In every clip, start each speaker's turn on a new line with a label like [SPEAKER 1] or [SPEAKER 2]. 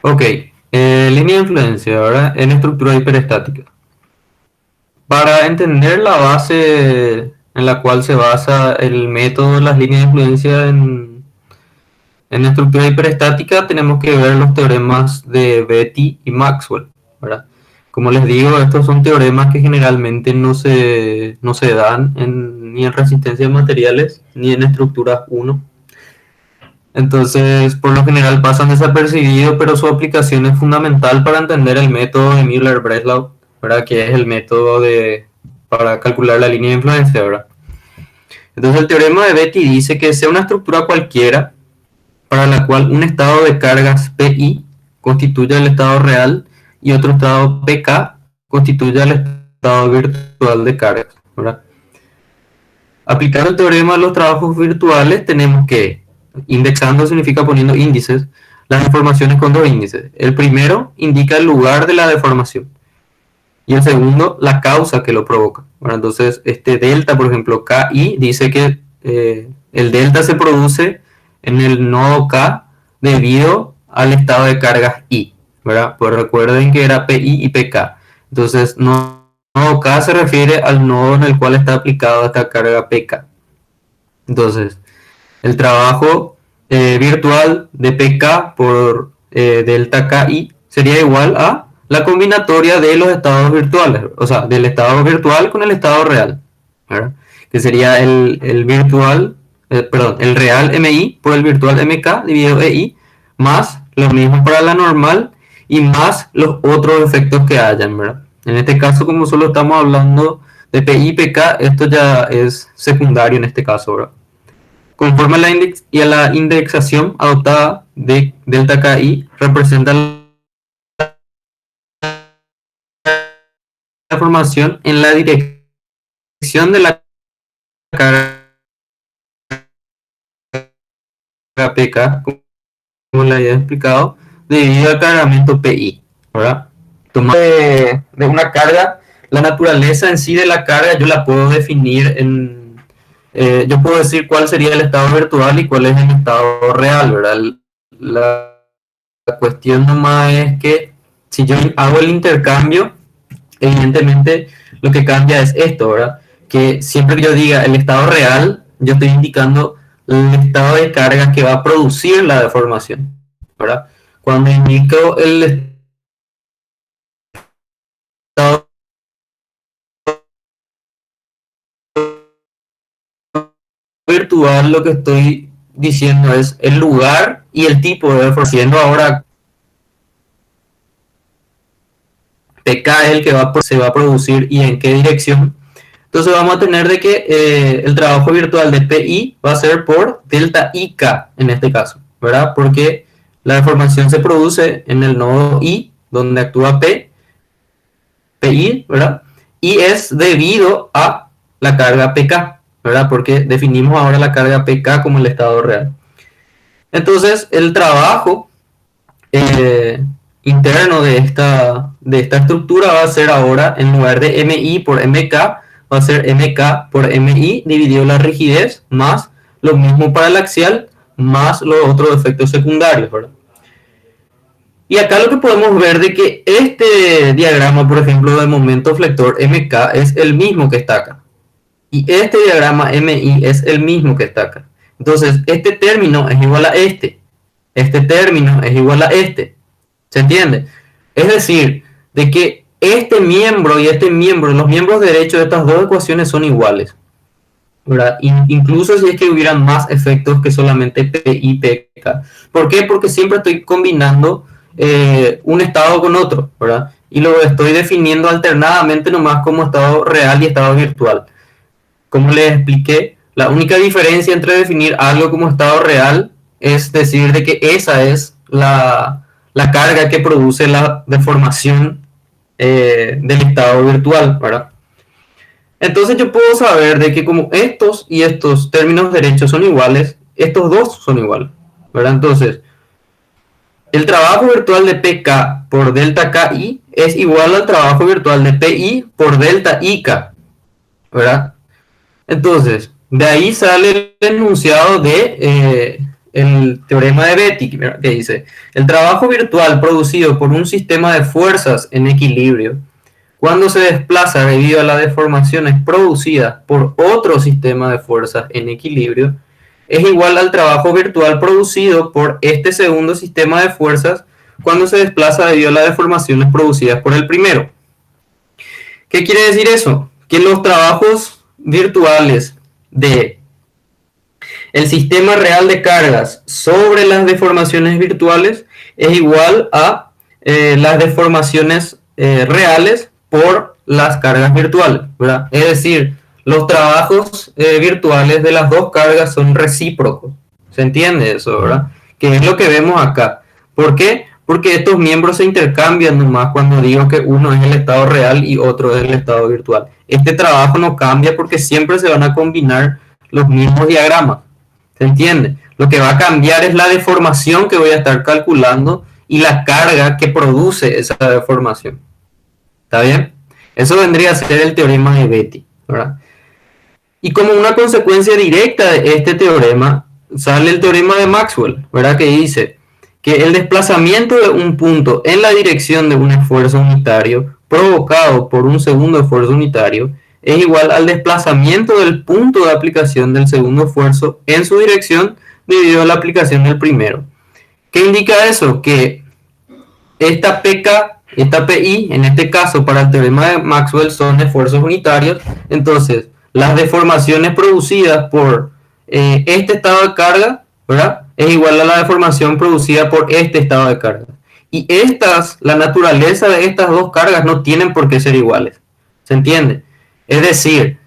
[SPEAKER 1] Ok, línea de influencia, ¿verdad? En estructura hiperestática. Para entender la base en la cual se basa el método de las líneas de influencia en estructura hiperestática, tenemos que ver los teoremas de Betti y Maxwell, ¿verdad? Como les digo, estos son teoremas que generalmente no se dan ni en resistencia de materiales ni en estructuras 1. Entonces, por lo general pasan desapercibidos, pero su aplicación es fundamental para entender el método de Müller-Breslau, ¿verdad? Que es el método para calcular la línea de influencia, ¿verdad? Entonces, el teorema de Betti dice que sea una estructura cualquiera para la cual un estado de cargas PI constituye el estado real y otro estado PK constituye el estado virtual de cargas, ¿verdad? Aplicando el teorema a los trabajos virtuales, tenemos que, indexando significa poniendo índices, las deformaciones con dos índices. El primero indica el lugar de la deformación y el segundo la causa que lo provoca. Bueno, entonces, este delta, por ejemplo, KI, dice que el delta se produce en el nodo K debido al estado de cargas I, ¿verdad? Pues recuerden que era PI y PK. Entonces, nodo K se refiere al nodo en el cual está aplicada esta carga PK. Entonces, el trabajo virtual de PK por delta KI sería igual a la combinatoria de los estados virtuales, o sea, del estado virtual con el estado real, ¿verdad? Que sería el virtual, perdón, el real MI por el virtual MK dividido EI, más lo mismo para la normal y más los otros efectos que hayan, ¿verdad? En este caso, como solo estamos hablando de PI y PK, esto ya es secundario en este caso, ¿verdad? Conforme a la indexación adoptada de delta KI, representa la formación en la dirección de la carga PK, como le había explicado, debido al cargamento PI, ¿verdad? Tomando de una carga, la naturaleza en sí de la carga yo la puedo definir yo puedo decir cuál sería el estado virtual y cuál es el estado real, ¿verdad? La cuestión nomás es que si yo hago el intercambio, evidentemente lo que cambia es esto, ¿verdad? Que siempre que yo diga el estado real, yo estoy indicando el estado de carga que va a producir la deformación, ¿verdad? Cuando indico el estado virtual, lo que estoy diciendo es el lugar y el tipo de deformación. Ahora PK es el que se va a producir y en qué dirección. Entonces vamos a tener de que el trabajo virtual de PI va a ser por delta IK en este caso, ¿verdad? Porque la deformación se produce en el nodo I, donde actúa PI, ¿verdad? Y es debido a la carga PK, ¿verdad? Porque definimos ahora la carga PK como el estado real. Entonces el trabajo interno de esta estructura va a ser ahora, en lugar de MI por MK, va a ser MK por MI dividido la rigidez, más lo mismo para el axial, más los otros efectos secundarios, ¿verdad? Y acá lo que podemos ver de que este diagrama, por ejemplo, de momento flector MK es el mismo que está acá. Y este diagrama MI es el mismo que está acá. Entonces, este término es igual a este. Este término es igual a este. ¿Se entiende? Es decir, de que este miembro y este miembro, los miembros derechos de estas dos ecuaciones son iguales, ¿verdad? Incluso si es que hubieran más efectos que solamente P y PK. ¿Por qué? Porque siempre estoy combinando un estado con otro, ¿verdad? Y lo estoy definiendo alternadamente nomás como estado real y estado virtual. Como les expliqué, la única diferencia entre definir algo como estado real es decir de que esa es la carga que produce la deformación del estado virtual, ¿verdad? Entonces yo puedo saber de que como estos y estos términos derechos son iguales, estos dos son iguales, ¿verdad? Entonces, el trabajo virtual de PK por delta KI es igual al trabajo virtual de PI por delta IK, ¿verdad? Entonces, de ahí sale el enunciado de el teorema de Betti, que dice, el trabajo virtual producido por un sistema de fuerzas en equilibrio, cuando se desplaza debido a las deformaciones producidas por otro sistema de fuerzas en equilibrio, es igual al trabajo virtual producido por este segundo sistema de fuerzas cuando se desplaza debido a las deformaciones producidas por el primero. ¿Qué quiere decir eso? Que los trabajos virtuales de el sistema real de cargas sobre las deformaciones virtuales es igual a las deformaciones reales por las cargas virtuales, ¿verdad? Es decir, los trabajos virtuales de las dos cargas son recíprocos. ¿Se entiende eso, verdad? Que es lo que vemos acá. ¿Por qué? Porque estos miembros se intercambian nomás cuando digo que uno es el estado real y otro es el estado virtual. Este trabajo no cambia porque siempre se van a combinar los mismos diagramas. ¿Se entiende? Lo que va a cambiar es la deformación que voy a estar calculando y la carga que produce esa deformación. ¿Está bien? Eso vendría a ser el teorema de Betti, ¿verdad? Y como una consecuencia directa de este teorema, sale el teorema de Maxwell, ¿verdad? Que dice que el desplazamiento de un punto en la dirección de un esfuerzo unitario provocado por un segundo esfuerzo unitario es igual al desplazamiento del punto de aplicación del segundo esfuerzo en su dirección debido a la aplicación del primero. ¿Qué indica eso? Que esta PK, esta PI, en este caso para el teorema de Maxwell son esfuerzos unitarios, entonces las deformaciones producidas por este estado de carga, ¿verdad? Es igual a la deformación producida por este estado de carga. Y la naturaleza de estas dos cargas no tienen por qué ser iguales. ¿Se entiende? Es decir,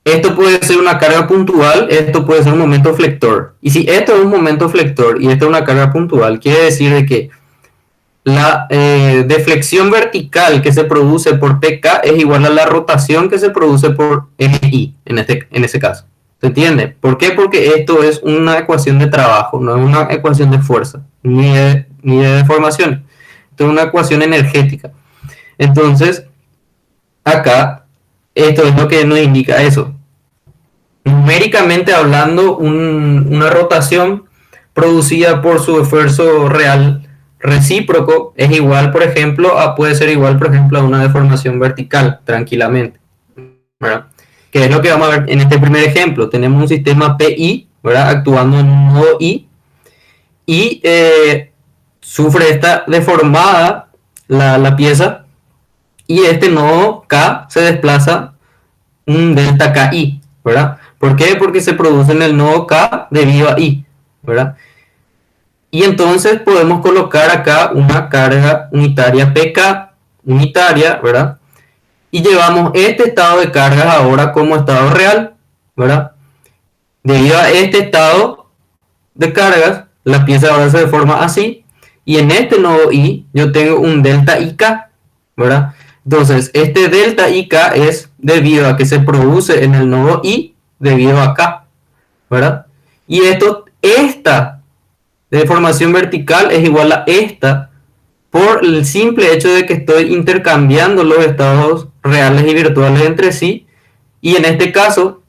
[SPEAKER 1] esto puede ser una carga puntual, esto puede ser un momento flector. Y si esto es un momento flector y esto es una carga puntual, quiere decir de que la deflexión vertical que se produce por PK es igual a la rotación que se produce por MI en ese caso. ¿Se entiende? ¿Por qué? Porque esto es una ecuación de trabajo, no es una ecuación de fuerza, ni de deformación. Esto es una ecuación energética. Entonces, acá, esto es lo que nos indica eso. Numéricamente hablando, una rotación producida por su esfuerzo real recíproco es igual, por ejemplo, puede ser igual, por ejemplo, a una deformación vertical, tranquilamente, ¿verdad? Que es lo que vamos a ver en este primer ejemplo. Tenemos un sistema PI, ¿verdad? Actuando en un nodo I, y sufre esta deformada la pieza, y este nodo K se desplaza un delta KI, ¿verdad? ¿Por qué? Porque se produce en el nodo K debido a I, ¿verdad? Y entonces podemos colocar acá una carga unitaria PK unitaria, ¿verdad? Y llevamos este estado de cargas ahora como estado real, ¿verdad? Debido a este estado de cargas, la pieza ahora se deforma así. Y en este nodo I yo tengo un delta IK, ¿verdad? Entonces, este delta IK es debido a que se produce en el nodo I debido a K, ¿verdad? Y esta deformación vertical es igual a esta por el simple hecho de que estoy intercambiando los estados reales y virtuales entre sí. Y en este caso,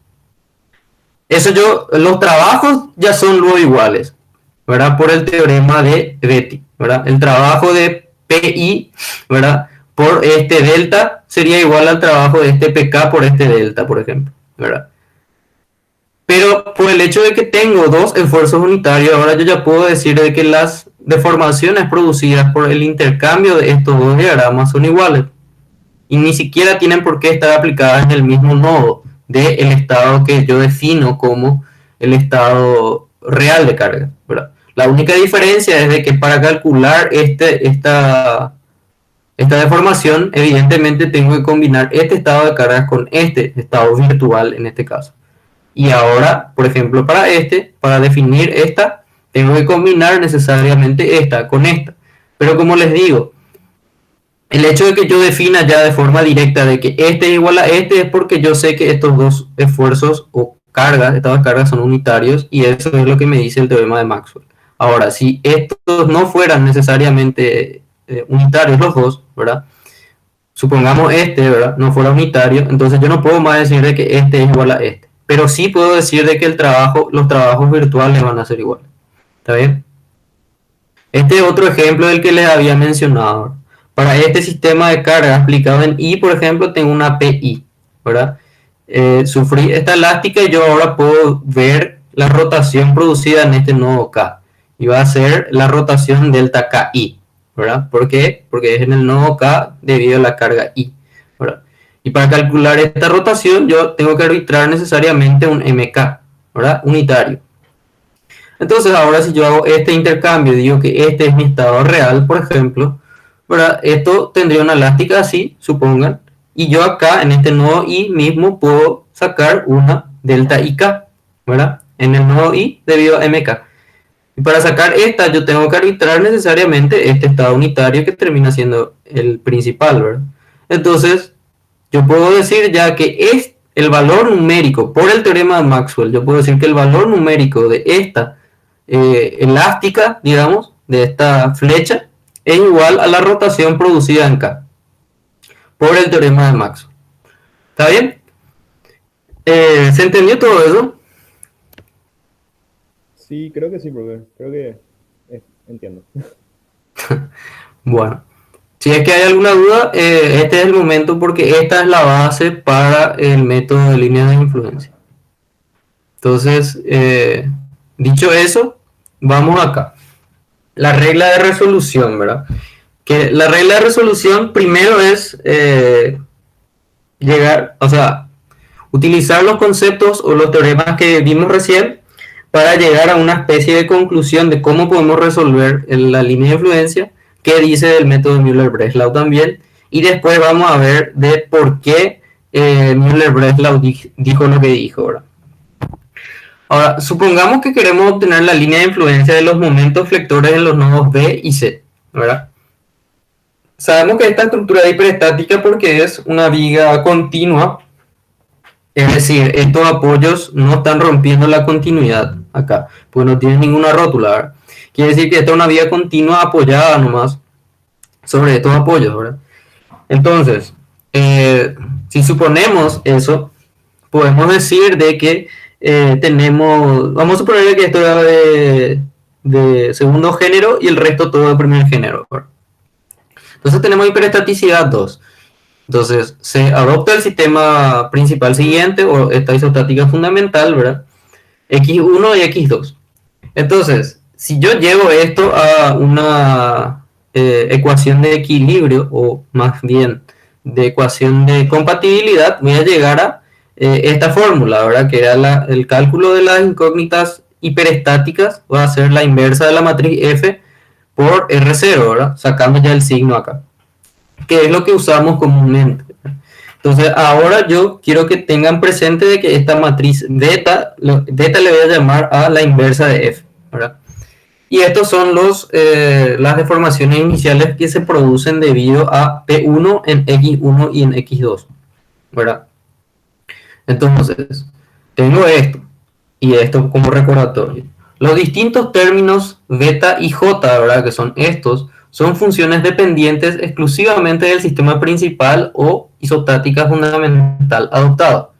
[SPEAKER 1] los trabajos ya son luego iguales, ¿verdad? Por el teorema de Betti, ¿verdad? El trabajo de PI, ¿verdad? Por este delta sería igual al trabajo de este PK por este delta, por ejemplo, ¿verdad? Pero por el hecho de que tengo dos esfuerzos unitarios, ahora yo ya puedo decir de que las deformaciones producidas por el intercambio de estos dos diagramas son iguales. Y ni siquiera tienen por qué estar aplicadas en el mismo nodo del estado que yo defino como el estado real de carga, ¿verdad? La única diferencia es de que para calcular esta deformación, evidentemente tengo que combinar este estado de cargas con este estado virtual en este caso. Y ahora, por ejemplo, para definir esta, tengo que combinar necesariamente esta con esta. Pero como les digo, el hecho de que yo defina ya de forma directa de que este es igual a este es porque yo sé que estos dos esfuerzos o cargas, estados de carga son unitarios, y eso es lo que me dice el teorema de Maxwell. Ahora, si estos no fueran necesariamente unitarios los dos, ¿verdad? Supongamos ¿verdad? No fuera unitario, entonces yo no puedo más decir de que este es igual a este. Pero sí puedo decir de que los trabajos virtuales van a ser iguales. ¿Está bien? Este es otro ejemplo del que les había mencionado. Para este sistema de carga aplicado en I, por ejemplo, tengo una PI, ¿verdad? Sufrí esta elástica y yo ahora puedo ver la rotación producida en este nodo K. Y va a ser la rotación delta KI, ¿verdad? ¿Por qué? Porque es en el nodo K debido a la carga I, ¿verdad? Y para calcular esta rotación yo tengo que arbitrar necesariamente un MK, ¿verdad? Unitario. Entonces ahora si yo hago este intercambio, digo que este es mi estado real, por ejemplo, ¿verdad? Esto tendría una elástica así, supongan, y yo acá en este nodo I mismo puedo sacar una delta IK, ¿verdad? En el nodo I debido a MK. Y para sacar esta yo tengo que arbitrar necesariamente este estado unitario que termina siendo el principal, ¿verdad? Entonces yo puedo decir ya que es el valor numérico, por el teorema de Maxwell, yo puedo decir que el valor numérico de esta elástica, digamos, de esta flecha, es igual a la rotación producida en K, por el teorema de Maxwell. ¿Está bien? ¿Se entendió todo eso?
[SPEAKER 2] Sí, creo que sí, profe. Creo que entiendo.
[SPEAKER 1] Bueno, si es que hay alguna duda, este es el momento porque esta es la base para el método de líneas de influencia. Entonces, dicho eso, vamos acá. La regla de resolución, ¿verdad? Que la regla de resolución primero es llegar, o sea, utilizar los conceptos o los teoremas que vimos recién para llegar a una especie de conclusión de cómo podemos resolver la línea de influencia que dice el método de Müller-Breslau también, y después vamos a ver de por qué Müller-Breslau dijo lo que dijo, ¿verdad? Ahora, supongamos que queremos obtener la línea de influencia de los momentos flectores en los nodos B y C, ¿verdad? Sabemos que esta estructura es hiperestática porque es una viga continua, es decir, estos apoyos no están rompiendo la continuidad acá, pues no tienen ninguna rótula, ¿verdad? Quiere decir que esta es una viga continua apoyada nomás sobre estos apoyos, ¿verdad? Entonces, si suponemos eso, podemos decir de que tenemos, vamos a suponer que esto era de segundo género y el resto todo de primer género, ¿verdad? Entonces tenemos hiperestaticidad 2. Entonces se adopta el sistema principal siguiente o esta isostática fundamental, ¿verdad? X1 y X2. Entonces, si yo llevo esto a una ecuación de equilibrio o más bien de ecuación de compatibilidad, voy a llegar a esta fórmula, ¿verdad? Que era el cálculo de las incógnitas hiperestáticas, va a ser la inversa de la matriz F por R0, ¿verdad? Sacando ya el signo acá, que es lo que usamos comúnmente. Entonces ahora yo quiero que tengan presente de que esta matriz beta le voy a llamar a la inversa de F, ¿verdad? Y estos son las deformaciones iniciales que se producen debido a P1 en X1 y en X2, ¿verdad? Entonces, tengo esto y esto como recordatorio. Los distintos términos beta y j, ¿verdad? Que son estos, son funciones dependientes exclusivamente del sistema principal o isostática fundamental adoptado.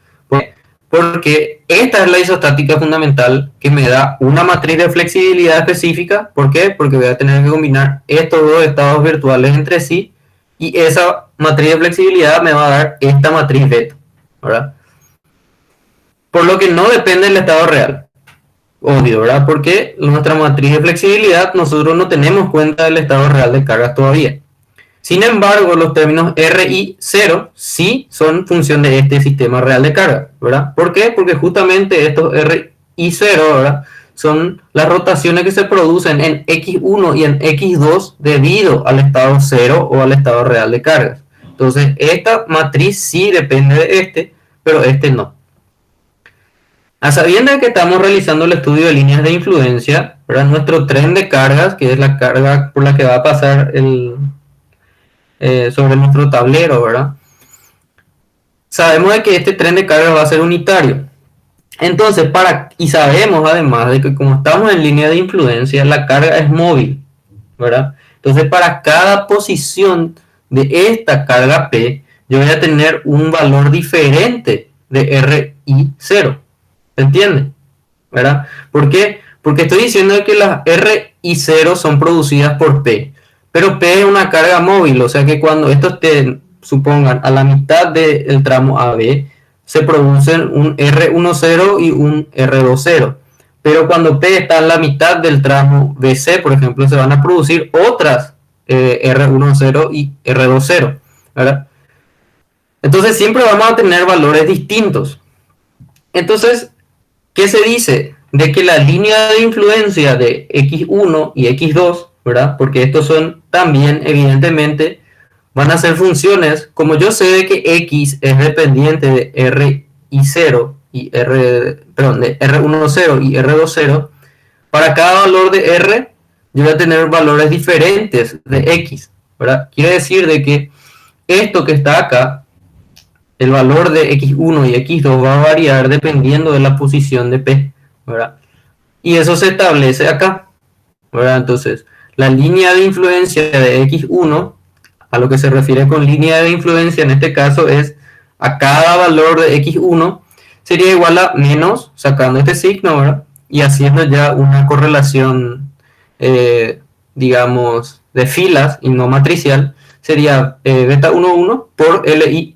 [SPEAKER 1] Porque esta es la isostática fundamental que me da una matriz de flexibilidad específica. ¿Por qué? Porque voy a tener que combinar estos dos estados virtuales entre sí y esa matriz de flexibilidad me va a dar esta matriz beta, ¿verdad? Por lo que no depende del estado real. Obvio, ¿verdad? Porque nuestra matriz de flexibilidad nosotros no tenemos cuenta del estado real de cargas todavía. Sin embargo, los términos R y 0 sí son función de este sistema real de carga, ¿verdad? ¿Por qué? Porque justamente estos R y 0, ¿verdad? Son las rotaciones que se producen en X1 y en X2 debido al estado 0 o al estado real de cargas. Entonces, esta matriz sí depende de este, pero este no. A sabiendas que estamos realizando el estudio de líneas de influencia, ¿verdad? Nuestro tren de cargas, que es la carga por la que va a pasar sobre nuestro tablero, ¿verdad? Sabemos de que este tren de carga va a ser unitario. Entonces, y sabemos además de que como estamos en línea de influencia, la carga es móvil, ¿verdad? Entonces, para cada posición de esta carga P, yo voy a tener un valor diferente de R y 0. ¿Se entiende? ¿Verdad? ¿Por qué? Porque estoy diciendo que las R y 0 son producidas por P. Pero P es una carga móvil, o sea que cuando estos estén, supongan, a la mitad del tramo AB, se producen un R10 y un R20. Pero cuando P está en la mitad del tramo BC, por ejemplo, se van a producir otras R10 y R20, ¿verdad? Entonces siempre vamos a tener valores distintos. Entonces, ¿qué se dice? De que la línea de influencia de X1 y X2, ¿verdad? Porque estos son también, evidentemente, van a ser funciones, como yo sé de que X es dependiente de R y 0 y de R10 y R20, para cada valor de R yo voy a tener valores diferentes de X, ¿verdad? Quiere decir de que esto que está acá, el valor de X1 y X2 va a variar dependiendo de la posición de P, ¿verdad? Y eso se establece acá, ¿verdad? Entonces, la línea de influencia de X1, a lo que se refiere con línea de influencia en este caso es a cada valor de X1 sería igual a menos, sacando este signo, ¿verdad? Y haciendo ya una correlación, digamos, de filas y no matricial, sería beta 1,1 por LI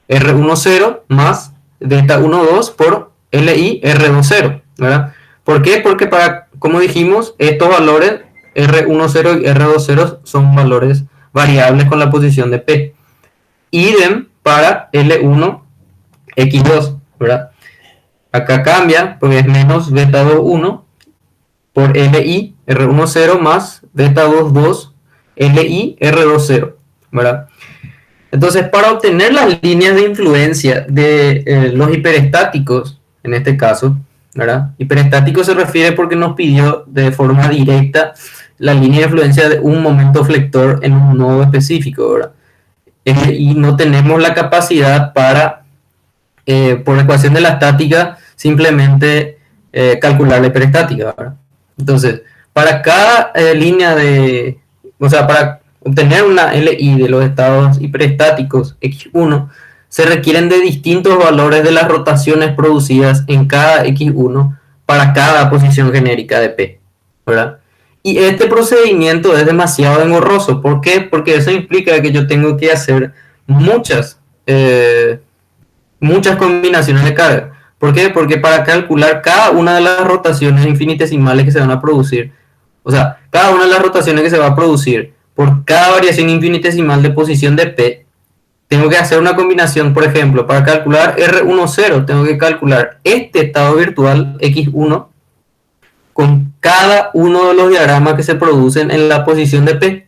[SPEAKER 1] R10 más beta 1,2 por LI R20, ¿verdad? ¿Por qué? Porque como dijimos, estos valores R10 y R20 son valores variables con la posición de P. Idem para L1, X2, ¿verdad? Acá cambia, porque es menos beta 2,1 por LI R10 más beta 2,2 LI R20, ¿verdad? Entonces, para obtener las líneas de influencia de los hiperestáticos, en este caso, ¿verdad? Hiperestático se refiere porque nos pidió de forma directa la línea de influencia de un momento flector en un nodo específico, ¿verdad? Y no tenemos la capacidad para, por ecuación de la estática, simplemente calcular la hiperestática, ¿verdad? Entonces, para cada línea de, o sea, para obtener una LI de los estados hiperestáticos X1, se requieren de distintos valores de las rotaciones producidas en cada X1 para cada posición genérica de P, ¿verdad? Y este procedimiento es demasiado engorroso. ¿Por qué? Porque eso implica que yo tengo que hacer muchas combinaciones de carga. ¿Por qué? Porque para calcular cada una de las rotaciones infinitesimales que se van a producir, o sea, cada una de las rotaciones que se va a producir por cada variación infinitesimal de posición de P, tengo que hacer una combinación, por ejemplo, para calcular R10, tengo que calcular este estado virtual X1 con cada uno de los diagramas que se producen en la posición de P.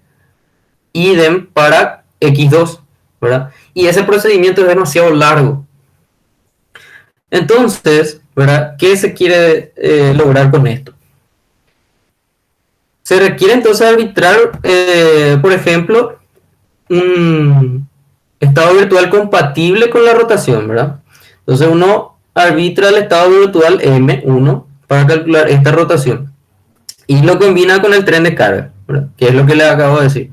[SPEAKER 1] Idem para X2, ¿verdad? Y ese procedimiento es demasiado largo. Entonces, ¿verdad? ¿Qué se quiere lograr con esto? Se requiere entonces arbitrar, por ejemplo, un estado virtual compatible con la rotación, ¿verdad? Entonces uno arbitra el estado virtual M1 para calcular esta rotación y lo combina con el tren de carga, ¿verdad? Que es lo que les acabo de decir.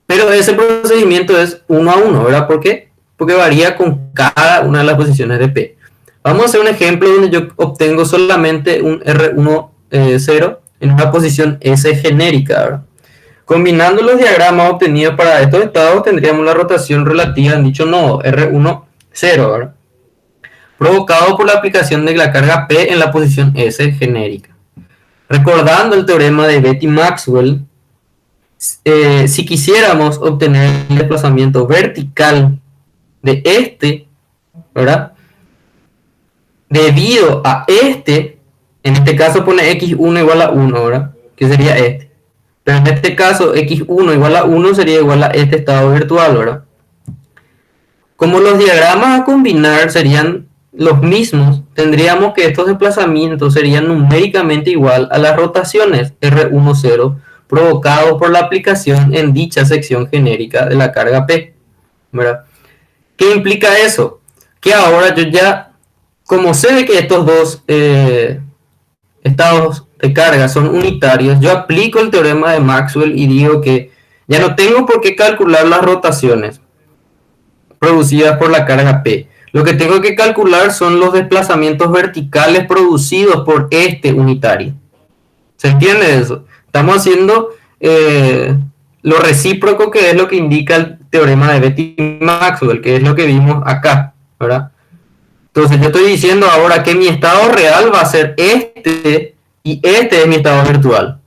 [SPEAKER 1] Pero ese procedimiento es 1 a 1, ¿verdad? ¿Por qué? Porque varía con cada una de las posiciones de P. Vamos a hacer un ejemplo donde yo obtengo solamente un R10 en una posición S genérica, ¿verdad? Combinando los diagramas obtenidos para estos estados, tendríamos la rotación relativa en dicho nodo, R10, ¿verdad? Provocado por la aplicación de la carga P en la posición S genérica. Recordando el teorema de Betti-Maxwell, si quisiéramos obtener el desplazamiento vertical de este, ¿verdad? Debido a este, en este caso pone X1 igual a 1, ¿verdad? Que sería este. Pero en este caso, X1 igual a 1 sería igual a este estado virtual, ¿verdad? Como los diagramas a combinar serían los mismos, tendríamos que estos desplazamientos serían numéricamente igual a las rotaciones R10 provocados por la aplicación en dicha sección genérica de la carga P, ¿verdad? ¿Qué implica eso? Que ahora yo ya, como sé de que estos dos estados de carga son unitarios, yo aplico el teorema de Maxwell y digo que ya no tengo por qué calcular las rotaciones producidas por la carga P. Lo que tengo que calcular son los desplazamientos verticales producidos por este unitario, ¿Se entiende eso? Estamos haciendo lo recíproco, que es lo que indica el teorema de Betti-Maxwell, que es lo que vimos acá, ¿verdad? Entonces yo estoy diciendo ahora que mi estado real va a ser este y este es mi estado virtual.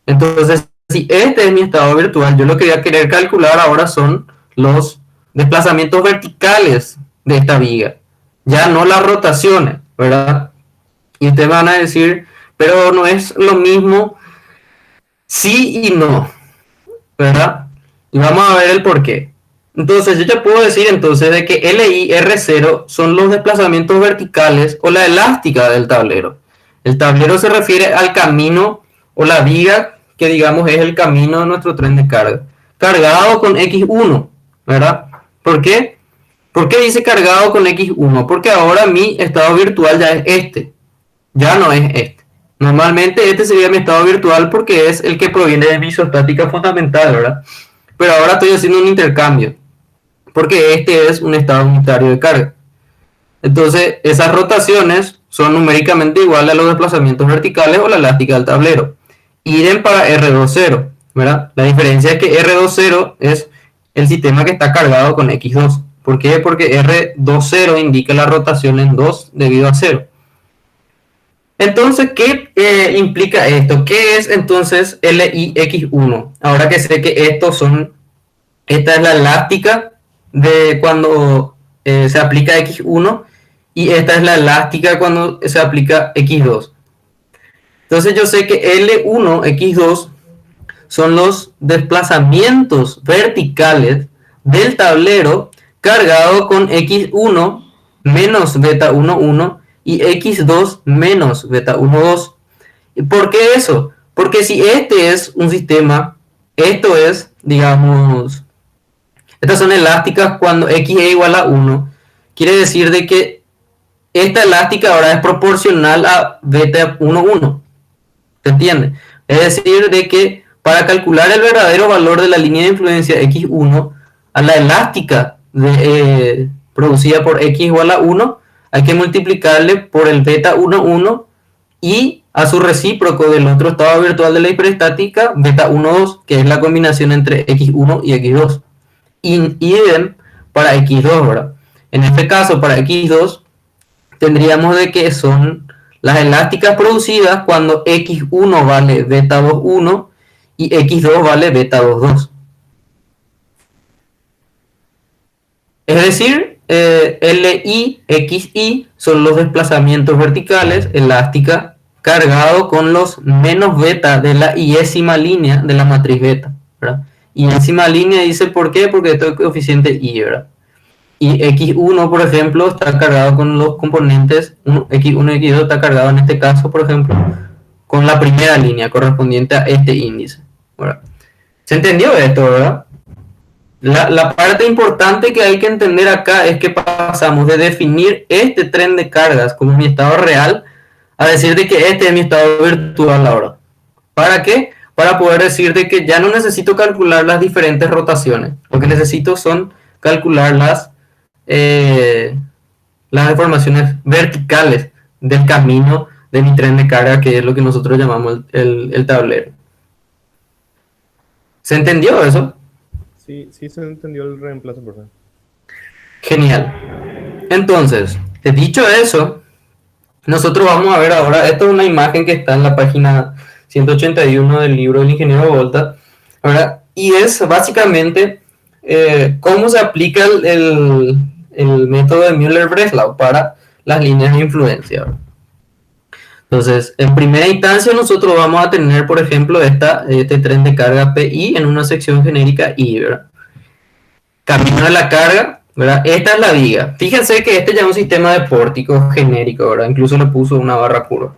[SPEAKER 1] Entonces, si este es mi estado virtual, yo lo que voy a querer calcular ahora son los desplazamientos verticales de esta viga, ya no las rotaciones, ¿verdad? Y ustedes van a decir, pero no es lo mismo, sí y no, ¿verdad? Y vamos a ver el por qué. Entonces yo ya puedo decir entonces de que L y R0 son los desplazamientos verticales o la elástica del tablero. El tablero se refiere al camino o la viga que digamos es el camino de nuestro tren de carga, cargado con X1, ¿verdad? ¿Por qué? ¿Por qué dice cargado con X1? Porque ahora mi estado virtual ya es este, ya no es este. Normalmente este sería mi estado virtual porque es el que proviene de mi isostática fundamental, ¿verdad? Pero ahora estoy haciendo un intercambio, porque este es un estado unitario de carga. Entonces, esas rotaciones son numéricamente iguales a los desplazamientos verticales o la elástica del tablero. Idem para R20, ¿verdad? La diferencia es que R20 es el sistema que está cargado con X2. ¿Por qué? Porque R20 indica la rotación en 2 debido a 0. Entonces, ¿qué implica esto? ¿Qué es entonces LIX1? Ahora que sé que esta es la elástica de cuando se aplica X1 y esta es la elástica cuando se aplica X2. Entonces yo sé que L1, X2 son los desplazamientos verticales del tablero cargado con X1 menos beta 11 y X2 menos beta 12. ¿Por qué eso? Porque si este es un sistema, esto es, digamos, estas son elásticas cuando X es igual a 1, quiere decir de que esta elástica ahora es proporcional a beta 11. ¿Se entiende? Es decir, de que para calcular el verdadero valor de la línea de influencia X1 a la elástica producida por X igual a 1, hay que multiplicarle por el beta 11 y a su recíproco del otro estado virtual de la hiperestática, beta 12, que es la combinación entre X1 y X2. Idem para X2, ¿verdad? En este caso, para X2, tendríamos de que son las elásticas producidas cuando X1 vale beta 21 y X2 vale beta 22. Es decir, LI, XI son los desplazamientos verticales, elástica, cargado con los menos beta de la iésima línea de la matriz beta, ¿verdad? Iésima línea dice por qué, porque esto es coeficiente I, ¿verdad? Y X1, por ejemplo, está cargado con los componentes, X1 y X2 está cargado en este caso, por ejemplo, con la primera línea correspondiente a este índice, ¿verdad? ¿Se entendió esto, verdad? La parte importante que hay que entender acá es que pasamos de definir este tren de cargas como mi estado real a decir de que este es mi estado virtual ahora. ¿Para qué? Para poder decir de que ya no necesito calcular las diferentes rotaciones. Lo que necesito son calcular las deformaciones verticales del camino de mi tren de carga, que es lo que nosotros llamamos el tablero. ¿Se entendió eso?
[SPEAKER 2] Sí, sí se entendió el reemplazo, por favor.
[SPEAKER 1] Genial. Entonces, dicho eso, nosotros vamos a ver ahora, esto es una imagen que está en la página 181 del libro del ingeniero Volta, ¿verdad? Y es básicamente cómo se aplica el método de Müller-Breslau para las líneas de influencia, ¿verdad? Entonces, en primera instancia nosotros vamos a tener, por ejemplo, este tren de carga PI en una sección genérica I, ¿verdad? Camino de la carga, ¿verdad? Esta es la viga. Fíjense que este ya es un sistema de pórtico genérico, ¿verdad? Incluso le puso una barra curva.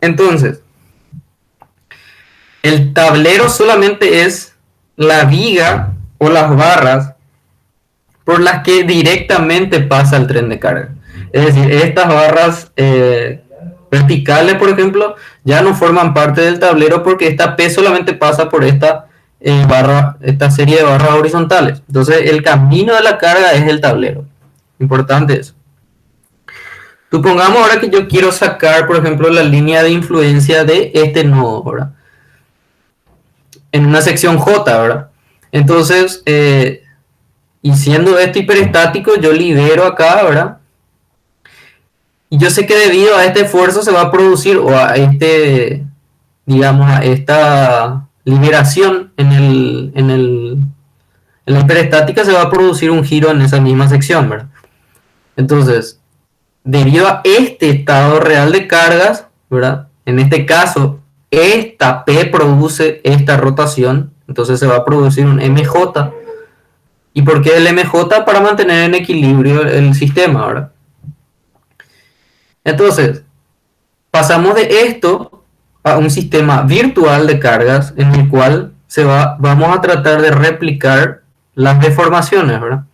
[SPEAKER 1] Entonces, el tablero solamente es la viga o las barras por las que directamente pasa el tren de carga. Es decir, estas barras verticales, por ejemplo, ya no forman parte del tablero porque esta P solamente pasa por esta serie de barras horizontales. Entonces, el camino de la carga es el tablero. Importante eso. Supongamos ahora que yo quiero sacar, por ejemplo, la línea de influencia de este nodo, ¿verdad? En una sección J, ¿verdad? Entonces, y siendo esto hiperestático, yo libero acá, ¿verdad? Y yo sé que debido a este esfuerzo se va a producir, o a este, digamos, a esta liberación en la hiperestática se va a producir un giro en esa misma sección, ¿verdad? Entonces, debido a este estado real de cargas, ¿verdad? En este caso, esta P produce esta rotación, entonces se va a producir un MJ. ¿Y por qué el MJ? Para mantener en equilibrio el sistema, ¿verdad? Entonces, pasamos de esto a un sistema virtual de cargas en el cual vamos a tratar de replicar las deformaciones, ¿verdad?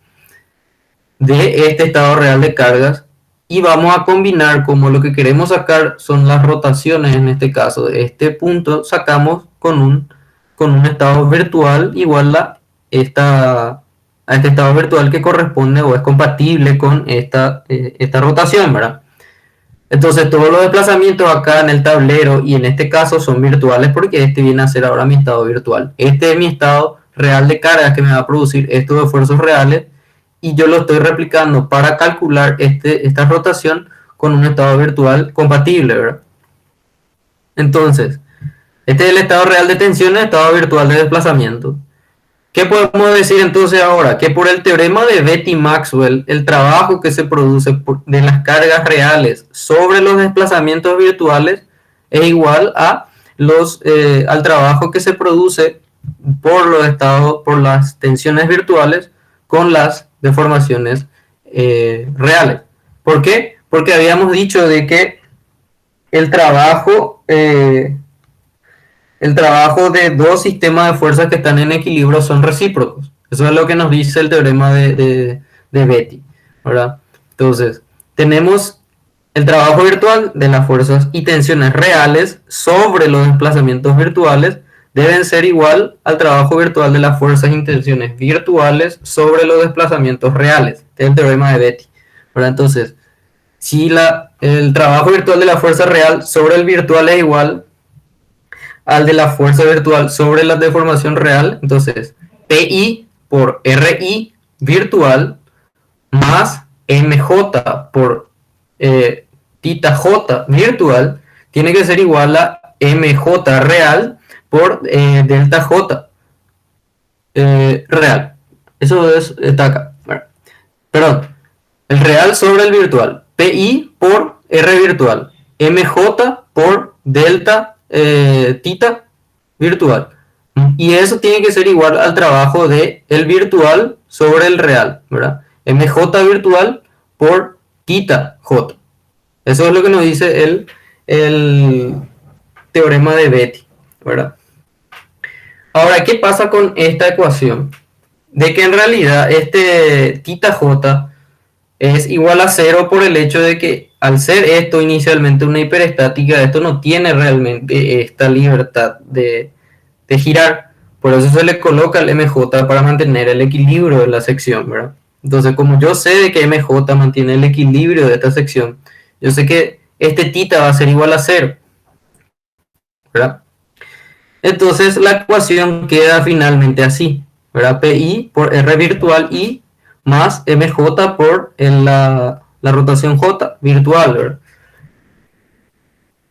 [SPEAKER 1] De este estado real de cargas y vamos a combinar, como lo que queremos sacar son las rotaciones, en este caso de este punto sacamos con un estado virtual igual a este estado virtual que corresponde o es compatible con esta rotación, ¿verdad? Entonces todos los desplazamientos acá en el tablero y en este caso son virtuales porque este viene a ser ahora mi estado virtual. Este es mi estado real de cargas que me va a producir estos esfuerzos reales y yo lo estoy replicando para calcular esta rotación con un estado virtual compatible, ¿verdad? Entonces, este es el estado real de tensión, el estado virtual de desplazamiento. ¿Qué podemos decir entonces ahora? Que por el teorema de Betti-Maxwell, el trabajo que se produce de las cargas reales sobre los desplazamientos virtuales es igual al trabajo que se produce por las tensiones virtuales con las deformaciones reales. ¿Por qué? Porque habíamos dicho de que el trabajo de dos sistemas de fuerzas que están en equilibrio son recíprocos. Eso es lo que nos dice el teorema de Betti, ¿verdad? Entonces, tenemos el trabajo virtual de las fuerzas y tensiones reales sobre los desplazamientos virtuales deben ser igual al trabajo virtual de las fuerzas y tensiones virtuales sobre los desplazamientos reales. Este es el teorema de Betti, ¿verdad? Entonces, si el trabajo virtual de la fuerza real sobre el virtual es igual al de la fuerza virtual sobre la deformación real, entonces PI por RI virtual más MJ por tita J virtual tiene que ser igual a MJ real por delta J real. Eso está acá. Bueno, perdón, el real sobre el virtual. PI por R virtual. MJ por delta tita virtual. Y eso tiene que ser igual al trabajo de el virtual sobre el real, ¿verdad? MJ virtual por tita J. Eso es lo que nos dice el teorema de Betti, ¿verdad? Ahora, ¿qué pasa con esta ecuación? De que en realidad este tita J es igual a 0 por el hecho de que al ser esto inicialmente una hiperestática, esto no tiene realmente esta libertad de girar. Por eso se le coloca el MJ para mantener el equilibrio de la sección, ¿verdad? Entonces, como yo sé de que MJ mantiene el equilibrio de esta sección, yo sé que este tita va a ser igual a 0, ¿verdad? Entonces, la ecuación queda finalmente así, ¿verdad? PI por R virtual I más MJ por la rotación J virtual, ¿verdad?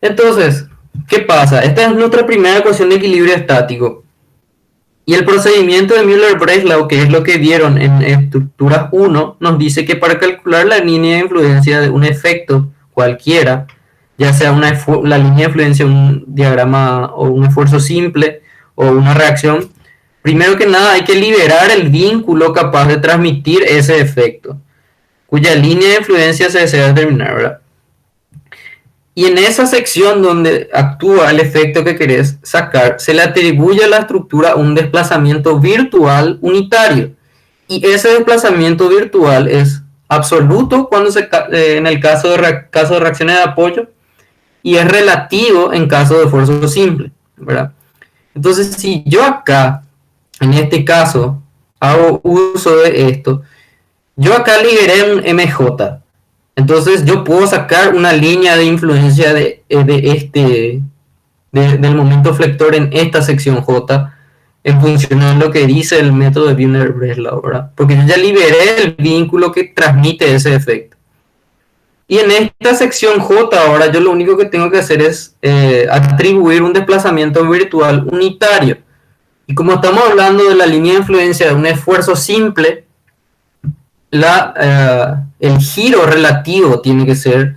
[SPEAKER 1] Entonces, ¿qué pasa? Esta es nuestra primera ecuación de equilibrio estático. Y el procedimiento de Müller-Breslau, que es lo que vieron en estructuras 1, nos dice que para calcular la línea de influencia de un efecto cualquiera, ya sea la línea de influencia, un diagrama o un esfuerzo simple o una reacción, primero que nada hay que liberar el vínculo capaz de transmitir ese efecto, cuya línea de influencia se desea determinar, ¿verdad? Y en esa sección donde actúa el efecto que querés sacar, se le atribuye a la estructura un desplazamiento virtual unitario. Y ese desplazamiento virtual es absoluto en el caso de reacciones de apoyo y es relativo en caso de esfuerzo simple, ¿verdad? Entonces, si yo acá, en este caso, hago uso de esto, yo acá liberé un MJ, Entonces yo puedo sacar una línea de influencia del momento flector en esta sección J en función de lo que dice el método de Wiener-Breslau, ¿verdad? Porque yo ya liberé el vínculo que transmite ese efecto. Y en esta sección J ahora yo lo único que tengo que hacer es atribuir un desplazamiento virtual unitario. Y como estamos hablando de la línea de influencia de un esfuerzo simple, el giro relativo tiene que ser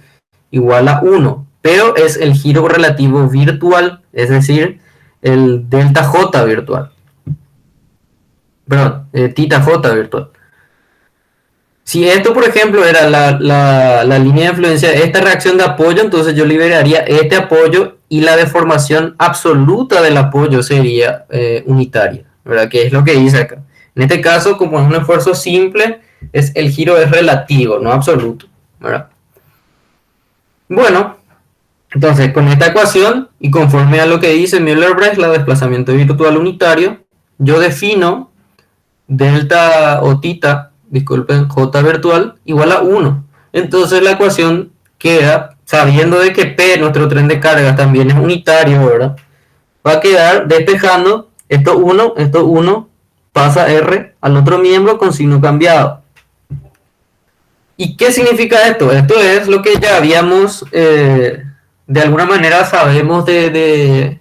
[SPEAKER 1] igual a 1, pero es el giro relativo virtual, es decir, el delta J virtual. Perdón, tita J virtual. Si esto, por ejemplo, era la línea de influencia de esta reacción de apoyo, entonces yo liberaría este apoyo y la deformación absoluta del apoyo sería unitaria, ¿verdad? Que es lo que dice acá. En este caso, como es un esfuerzo simple, el giro es relativo, no absoluto, ¿verdad? Bueno, entonces con esta ecuación y conforme a lo que dice Müller-Breslau, desplazamiento virtual unitario, yo defino delta o tita, disculpen, J virtual igual a 1. Entonces la ecuación queda, sabiendo de que P, nuestro tren de cargas, también es unitario, ¿verdad? Va a quedar despejando esto 1, pasa R al otro miembro con signo cambiado. ¿Y qué significa esto? Esto es lo que ya habíamos, de alguna manera sabemos de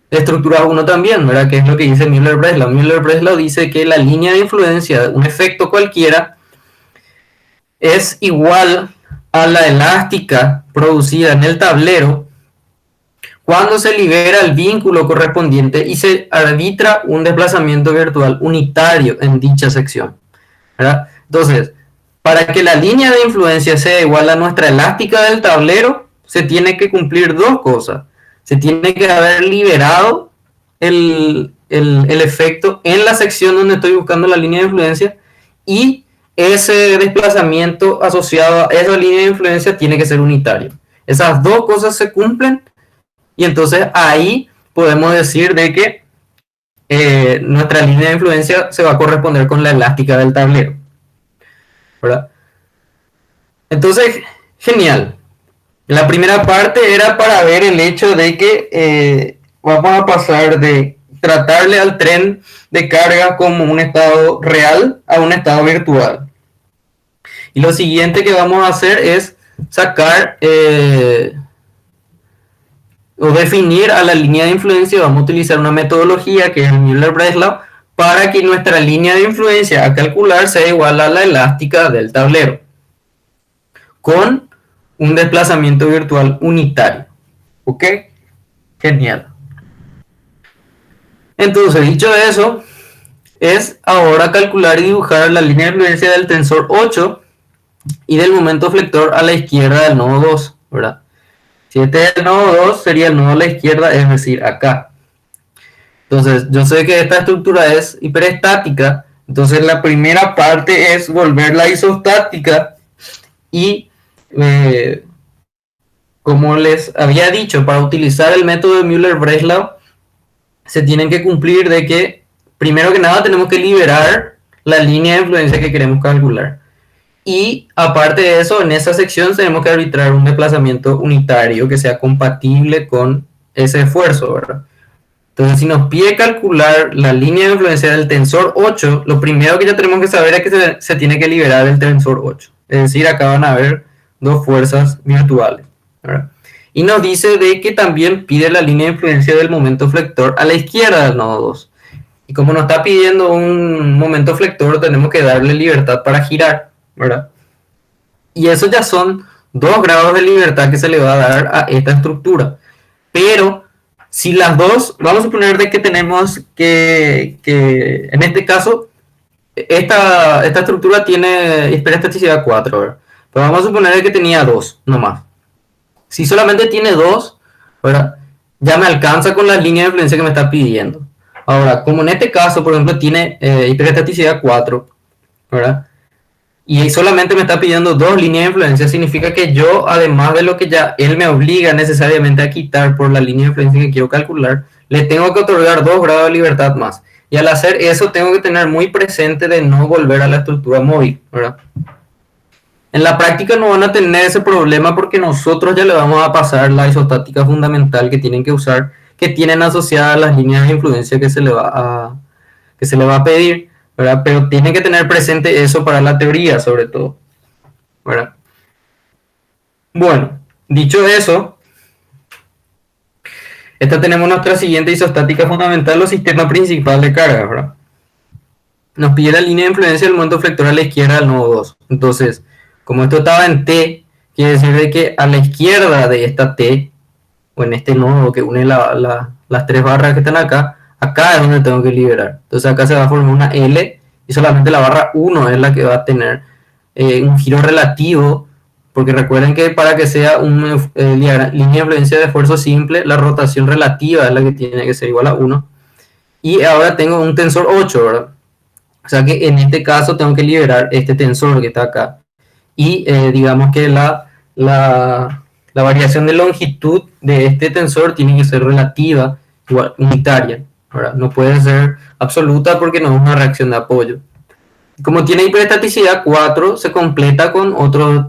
[SPEAKER 1] estructura 1 también, ¿verdad? Que es lo que dice Müller-Breslau. Müller-Breslau dice que la línea de influencia de un efecto cualquiera es igual a la elástica producida en el tablero cuando se libera el vínculo correspondiente y se arbitra un desplazamiento virtual unitario en dicha sección, ¿verdad? Entonces, para que la línea de influencia sea igual a nuestra elástica del tablero, se tiene que cumplir dos cosas. Se tiene que haber liberado el efecto en la sección donde estoy buscando la línea de influencia y ese desplazamiento asociado a esa línea de influencia tiene que ser unitario. Esas dos cosas se cumplen y entonces ahí podemos decir de que nuestra línea de influencia se va a corresponder con la elástica del tablero, ¿verdad? Entonces, genial. La primera parte era para ver el hecho de que vamos a pasar de tratarle al tren de carga como un estado real a un estado virtual. Y lo siguiente que vamos a hacer es sacar o definir a la línea de influencia. Vamos a utilizar una metodología que es el Müller-Breslau para que nuestra línea de influencia a calcular sea igual a la elástica del tablero con un desplazamiento virtual unitario. ¿Ok? Genial. Entonces, dicho eso, es ahora calcular y dibujar la línea de influencia del tensor 8 y del momento flector a la izquierda del nodo 2, ¿verdad? Si este es el nodo 2, sería el nodo a la izquierda, es decir, acá. Entonces, yo sé que esta estructura es hiperestática, entonces la primera parte es volverla isostática y como les había dicho, para utilizar el método de Müller-Breslau se tienen que cumplir de que primero que nada tenemos que liberar la línea de influencia que queremos calcular y aparte de eso en esa sección tenemos que arbitrar un desplazamiento unitario que sea compatible con ese esfuerzo, ¿verdad? Entonces si nos pide calcular la línea de influencia del tensor 8, lo primero que ya tenemos que saber es que se tiene que liberar el tensor 8, es decir, acá van a haber dos fuerzas virtuales, ¿verdad? Y nos dice de que también pide la línea de influencia del momento flector a la izquierda del nodo 2. Y como nos está pidiendo un momento flector, tenemos que darle libertad para girar, ¿verdad? Y eso ya son 2 grados de libertad que se le va a dar a esta estructura. Pero si las dos, vamos a suponer de que tenemos que en este caso, esta estructura tiene hiperestaticidad 4, ¿verdad? Pero vamos a suponer que tenía 2 nomás. Si solamente tiene 2, ¿verdad? Ya me alcanza con la línea de influencia que me está pidiendo. Ahora, como en este caso, por ejemplo, tiene hiperestaticidad 4, ¿verdad? Y solamente me está pidiendo 2 líneas de influencia, significa que yo, además de lo que ya él me obliga necesariamente a quitar por la línea de influencia que quiero calcular, le tengo que otorgar 2 grados de libertad más. Y al hacer eso, tengo que tener muy presente de no volver a la estructura móvil, ¿verdad? En la práctica no van a tener ese problema porque nosotros ya le vamos a pasar la isostática fundamental que tienen que usar, que tienen asociadas las líneas de influencia que se le va a pedir, ¿verdad? Pero tienen que tener presente eso para la teoría, sobre todo, ¿verdad? Bueno, dicho eso, esta tenemos nuestra siguiente isostática fundamental o sistema principal de carga, ¿verdad? Nos pide la línea de influencia del momento flector a la izquierda del nodo 2. Entonces, como esto estaba en T, quiere decir de que a la izquierda de esta T, o en este nodo que une las tres barras que están acá, acá es donde tengo que liberar. Entonces acá se va a formar una L y solamente la barra 1 es la que va a tener un giro relativo, porque recuerden que para que sea una línea de influencia de esfuerzo simple, la rotación relativa es la que tiene que ser igual a 1. Y ahora tengo un tensor 8, ¿verdad? O sea que en este caso tengo que liberar este tensor que está acá. Y digamos que la variación de longitud de este tensor tiene que ser relativa, igual, unitaria, ¿verdad? No puede ser absoluta porque no es una reacción de apoyo. Como tiene hiperestaticidad 4, se completa con otros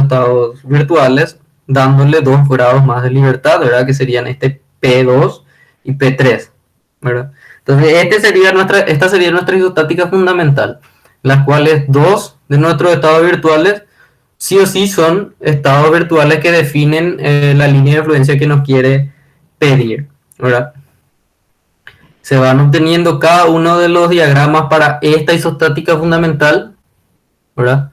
[SPEAKER 1] estados virtuales, dándole 2 grados más de libertad, ¿verdad? Que serían este P2 y P3, ¿verdad? Entonces, esta sería nuestra isostática fundamental, las cuales 2 de nuestros estados virtuales sí o sí son estados virtuales que definen la línea de influencia que nos quiere pedir, ¿verdad? Se van obteniendo cada uno de los diagramas para esta isostática fundamental, ¿verdad?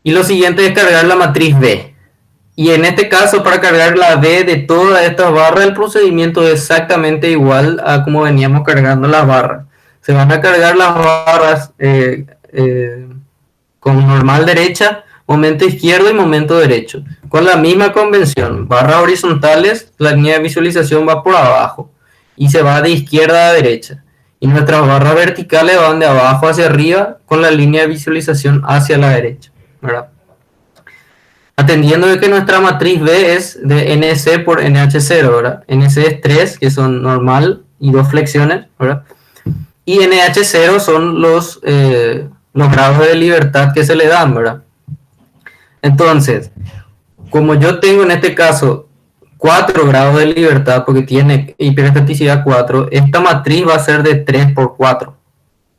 [SPEAKER 1] Y lo siguiente es cargar la matriz B. Y en este caso, para cargar la B de todas estas barras, el procedimiento es exactamente igual a como veníamos cargando las barras. Se van a cargar las barras con normal derecha, momento izquierdo y momento derecho. Con la misma convención, barras horizontales, la línea de visualización va por abajo y se va de izquierda a derecha. Y nuestras barras verticales van de abajo hacia arriba con la línea de visualización hacia la derecha, ¿verdad? Atendiendo de que nuestra matriz B es de NC por NH0, ¿verdad? NC es 3, que son normal y 2 flexiones, ¿verdad? Y NH0 son los grados de libertad que se le dan, ¿verdad? Entonces, como yo tengo en este caso 4 grados de libertad, porque tiene hiperestaticidad 4, esta matriz va a ser de 3 por 4,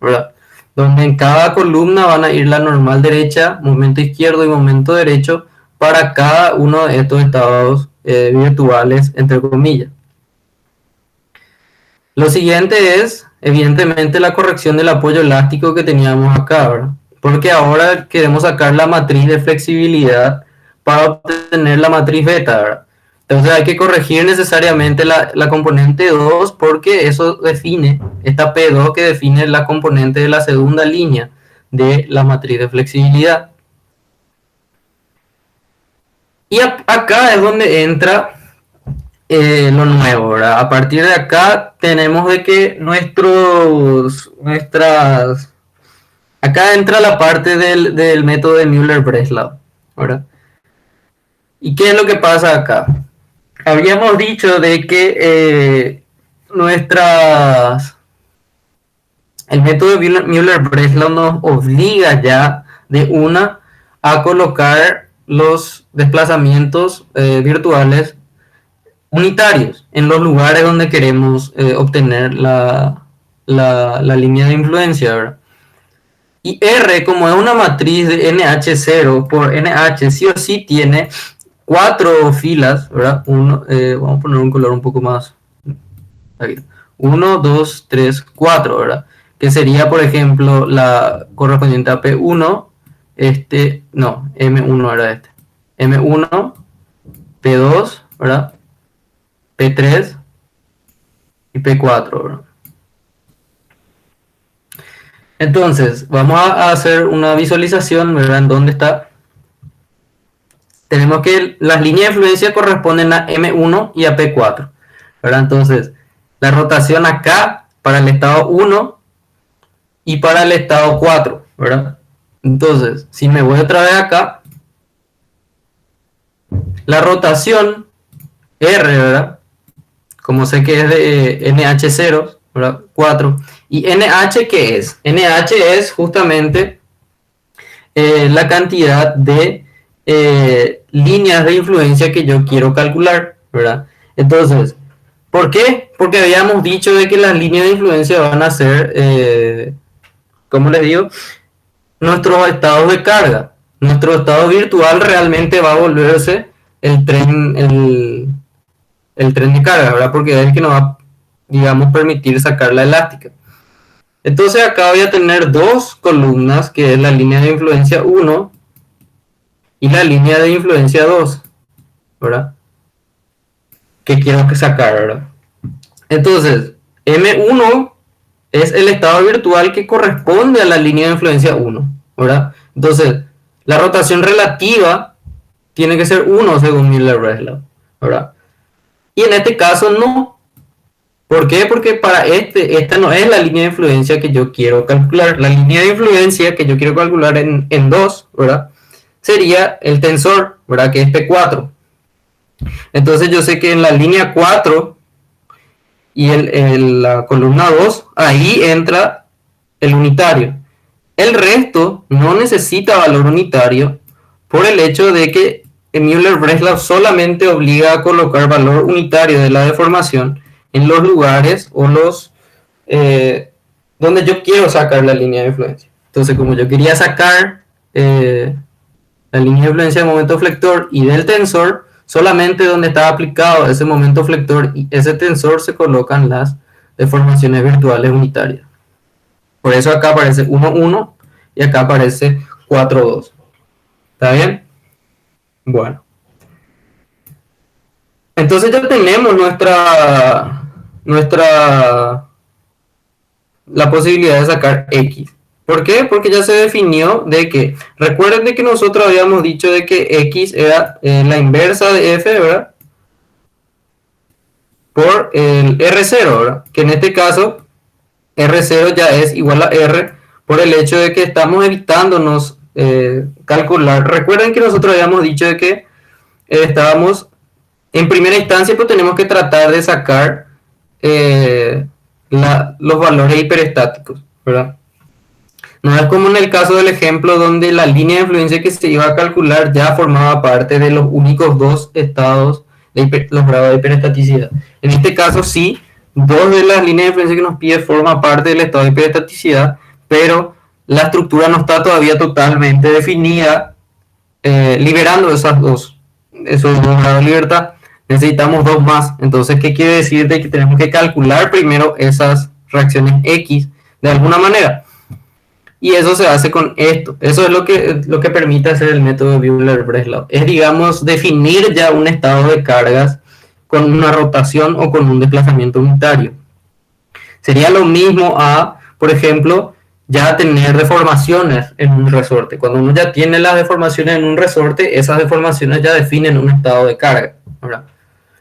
[SPEAKER 1] ¿verdad? Donde en cada columna van a ir la normal derecha, momento izquierdo y momento derecho, para cada uno de estos estados virtuales, entre comillas. Lo siguiente es, evidentemente, la corrección del apoyo elástico que teníamos acá, ¿verdad? Porque ahora queremos sacar la matriz de flexibilidad para obtener la matriz beta, ¿verdad? Entonces hay que corregir necesariamente la componente 2 porque eso define, esta P2 que define la componente de la segunda línea de la matriz de flexibilidad. Y acá es donde entra lo nuevo, ¿verdad? A partir de acá tenemos de que acá entra la parte del método de Müller-Breslau, ¿verdad? ¿Y qué es lo que pasa acá? Habíamos dicho de que el método de Müller-Breslau nos obliga ya de una a colocar los desplazamientos virtuales unitarios en los lugares donde queremos obtener la línea de influencia, ¿verdad? Y R, como es una matriz de NH0 por NH, sí o sí tiene 4 filas, ¿verdad? Vamos a poner un color un poco más. 1, 2, 3, 4, ¿verdad? Que sería, por ejemplo, la correspondiente a P1, M1 era este. M1, P2, ¿verdad? P3 y P4, ¿verdad? Entonces, vamos a hacer una visualización, ¿verdad? En dónde está. Tenemos que las líneas de influencia corresponden a M1 y a P4, ¿verdad? Entonces, la rotación acá para el estado 1 y para el estado 4, ¿verdad? Entonces, si me voy otra vez acá, la rotación R, ¿verdad? Como sé que es de NH0, ¿verdad? 4. ¿Y NH qué es? NH es justamente la cantidad de líneas de influencia que yo quiero calcular, ¿verdad? Entonces, ¿por qué? Porque habíamos dicho de que las líneas de influencia van a ser, ¿cómo les digo? Nuestros estados de carga. Nuestro estado virtual realmente va a volverse el tren, el tren de carga, ¿verdad? Porque es el que nos va, digamos, permitir sacar la elástica. Entonces acá voy a tener dos columnas, que es la línea de influencia 1 y la línea de influencia 2, ¿verdad? Que quiero que sacar, ¿verdad? Entonces, M1 es el estado virtual que corresponde a la línea de influencia 1, ¿verdad? Entonces, la rotación relativa tiene que ser 1 según Miller-Breslau, ¿verdad? Y en este caso no. ¿Por qué? Porque para esta no es la línea de influencia que yo quiero calcular. La línea de influencia que yo quiero calcular en 2, ¿verdad? Sería el tensor, ¿verdad? Que es P4. Entonces yo sé que en la línea 4 y la columna 2, ahí entra el unitario. El resto no necesita valor unitario por el hecho de que Müller-Breslau solamente obliga a colocar valor unitario de la deformación en los lugares o los donde yo quiero sacar la línea de influencia. Entonces, como yo quería sacar la línea de influencia del momento flector y del tensor, solamente donde estaba aplicado ese momento flector y ese tensor se colocan las deformaciones virtuales unitarias. Por eso acá aparece 1, 1 y acá aparece 4, 2. ¿Está bien? Bueno. Entonces ya tenemos la posibilidad de sacar X. ¿Por qué? Porque ya se definió de que, recuerden de que nosotros habíamos dicho de que X era la inversa de F, ¿verdad? Por el R0, ¿verdad? Que en este caso, R0 ya es igual a R por el hecho de que estamos evitándonos calcular. Recuerden que nosotros habíamos dicho de que estábamos en primera instancia, pues tenemos que tratar de sacar los valores hiperestáticos, ¿verdad? No es como en el caso del ejemplo donde la línea de influencia que se iba a calcular ya formaba parte de los únicos dos estados de los grados de hiperestaticidad. En este caso sí, dos de las líneas de influencia que nos pide forman parte del estado de hiperestaticidad, pero la estructura no está todavía totalmente definida, liberando esos dos grados de libertad. Necesitamos dos más. Entonces, ¿qué quiere decir? De que tenemos que calcular primero esas reacciones X de alguna manera. Y eso se hace con esto. Eso es lo que permite hacer el método de Müller-Breslau. Es, digamos, definir ya un estado de cargas con una rotación o con un desplazamiento unitario. Sería lo mismo a, por ejemplo, ya tener deformaciones en un resorte. Cuando uno ya tiene las deformaciones en un resorte, esas deformaciones ya definen un estado de carga, ¿verdad?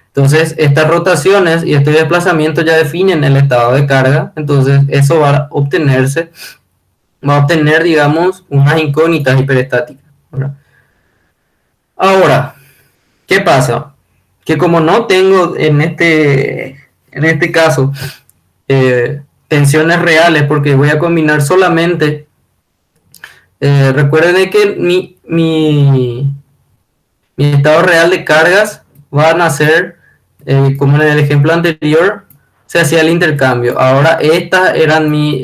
[SPEAKER 1] Entonces, estas rotaciones y este desplazamiento ya definen el estado de carga. Entonces, eso va a obtener, digamos, unas incógnitas hiperestáticas, ¿verdad? Ahora, ¿qué pasa? Que como no tengo en este caso tensiones reales, porque voy a combinar solamente, recuerden que mi estado real de cargas van a ser, como en el ejemplo anterior, se hacía el intercambio. Ahora estas eran mi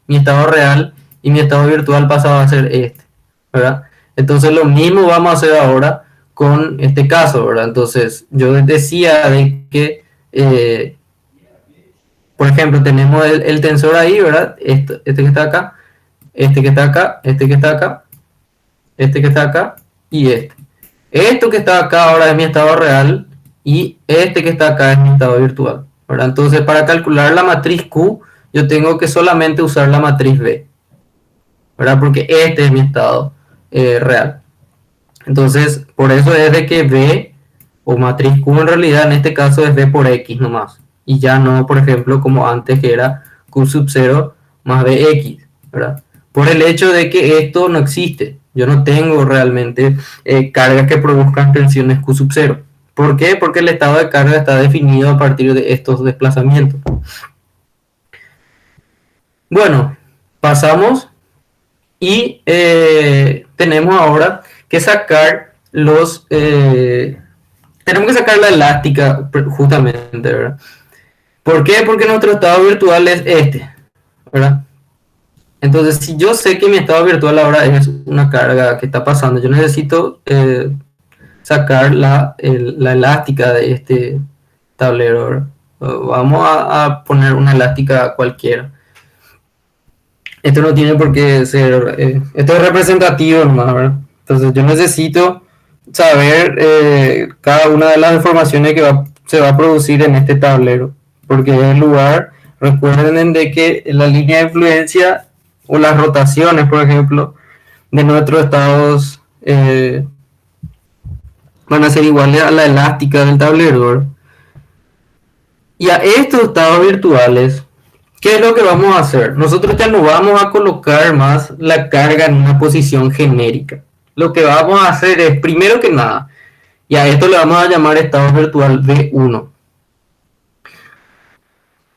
[SPEAKER 1] estado real y mi estado virtual pasaba a ser este, ¿verdad? Entonces lo mismo vamos a hacer ahora con este caso, ¿verdad? Entonces yo decía de que, por ejemplo, tenemos el tensor ahí, ¿verdad? Este que está acá, este que está acá, este que está acá, este que está acá y este. Esto que está acá ahora es mi estado real y este que está acá es mi estado virtual, ¿verdad? Entonces para calcular la matriz Q yo tengo que solamente usar la matriz B, ¿verdad? Porque este es mi estado real. Entonces por eso es de que B o matriz Q en realidad en este caso es B por X nomás. Y ya no, por ejemplo, como antes que era Q sub 0 más BX, ¿verdad? Por el hecho de que esto no existe. Yo no tengo realmente cargas que produzcan tensiones Q sub 0. ¿Por qué? Porque el estado de carga está definido a partir de estos desplazamientos. Bueno, pasamos Y tenemos ahora que sacar tenemos que sacar la elástica justamente, ¿verdad? ¿Por qué? Porque nuestro estado virtual es este, ¿verdad? Entonces, si yo sé que mi estado virtual ahora es una carga que está pasando, yo necesito sacar la elástica de este tablero, ¿verdad? Vamos a poner una elástica cualquiera. Esto no tiene por qué ser, esto es representativo nomás, ¿verdad? Entonces yo necesito saber cada una de las informaciones que se va a producir en este tablero, porque es el lugar, recuerden de que la línea de influencia o las rotaciones, por ejemplo, de nuestros estados van a ser iguales a la elástica del tablero, ¿verdad? Y a estos estados virtuales, ¿qué es lo que vamos a hacer? Nosotros ya no vamos a colocar más la carga en una posición genérica. Lo que vamos a hacer es, primero que nada, y a esto le vamos a llamar estado virtual V1.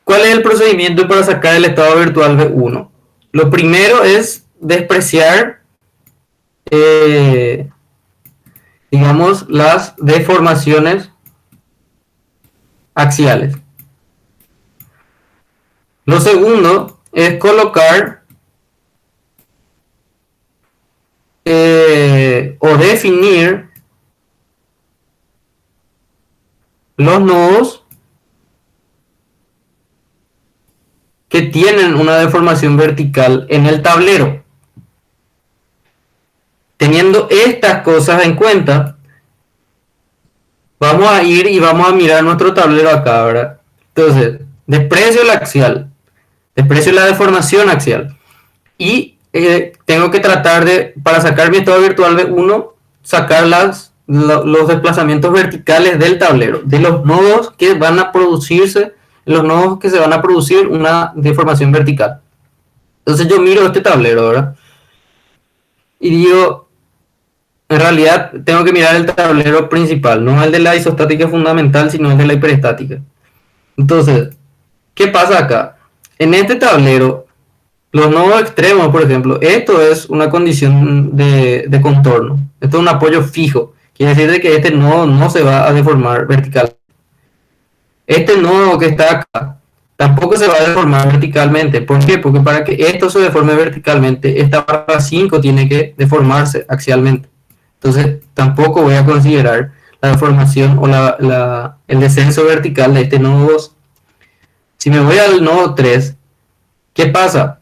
[SPEAKER 1] ¿Cuál es el procedimiento para sacar el estado virtual V1? Lo primero es despreciar, digamos, las deformaciones axiales. Lo segundo es colocar o definir los nodos que tienen una deformación vertical en el tablero. Teniendo estas cosas en cuenta, vamos a ir y vamos a mirar nuestro tablero acá, ¿verdad? Entonces, desprecio el axial, desprecio la deformación axial y tengo que tratar de, para sacar mi estado virtual de 1, sacar los desplazamientos verticales del tablero, de los nodos que van a producirse, los nodos que se van a producir una deformación vertical. Entonces yo miro este tablero, ¿verdad? Y digo, en realidad tengo que mirar el tablero principal, no el de la isostática fundamental, sino el de la hiperestática. Entonces, ¿qué pasa acá? En este tablero, los nodos extremos, por ejemplo, esto es una condición de contorno. Esto es un apoyo fijo. Quiere decir que este nodo no se va a deformar vertical. Este nodo que está acá tampoco se va a deformar verticalmente. ¿Por qué? Porque para que esto se deforme verticalmente, esta barra 5 tiene que deformarse axialmente. Entonces, tampoco voy a considerar la deformación o el descenso vertical de este nodo 2. Si me voy al nodo 3, ¿qué pasa?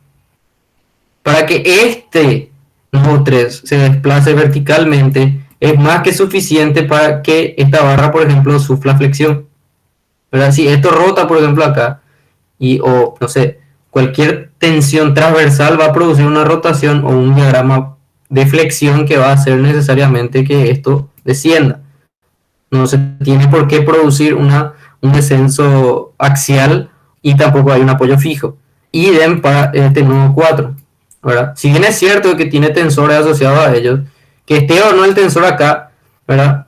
[SPEAKER 1] Para que este nodo 3 se desplace verticalmente, es más que suficiente para que esta barra, por ejemplo, sufra flexión. ¿Verdad? Si esto rota, por ejemplo, acá, o no sé, cualquier tensión transversal va a producir una rotación o un diagrama de flexión que va a hacer necesariamente que esto descienda. No se tiene por qué producir un descenso axial y tampoco hay un apoyo fijo. Idem para este nodo 4. ¿Verdad? Si bien es cierto que tiene tensores asociados a ellos, que esté o no el tensor acá, ¿verdad?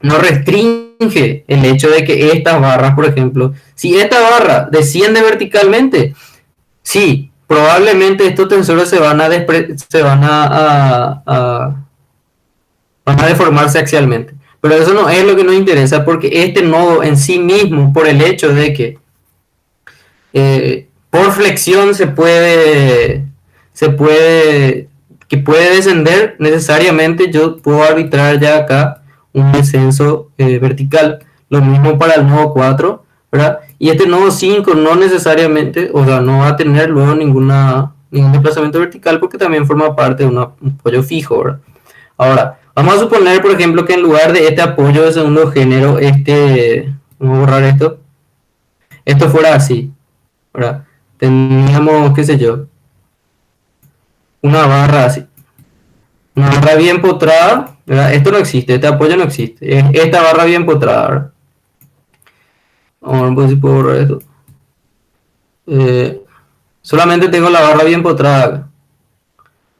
[SPEAKER 1] No restringe el hecho de que estas barras, por ejemplo, si esta barra desciende verticalmente, sí, probablemente estos tensores se van a deformarse axialmente. Pero eso no es lo que nos interesa, porque este nodo en sí mismo, por el hecho de que por flexión que puede descender, necesariamente yo puedo arbitrar ya acá un descenso vertical. Lo mismo para el nodo 4, ¿verdad? Y este nodo 5 no necesariamente, o sea, no va a tener luego ningún desplazamiento vertical porque también forma parte de un apoyo fijo, ¿verdad? Ahora, vamos a suponer, por ejemplo, que en lugar de este apoyo de segundo género, vamos a borrar esto fuera así, ¿verdad? Teníamos, qué sé yo, una barra así, una barra bien potrada, ¿verdad? Esto no existe, este apoyo no existe, es esta barra bien potrada, ¿verdad? Vamos a ver si puedo borrar esto. Solamente tengo la barra bien potrada acá.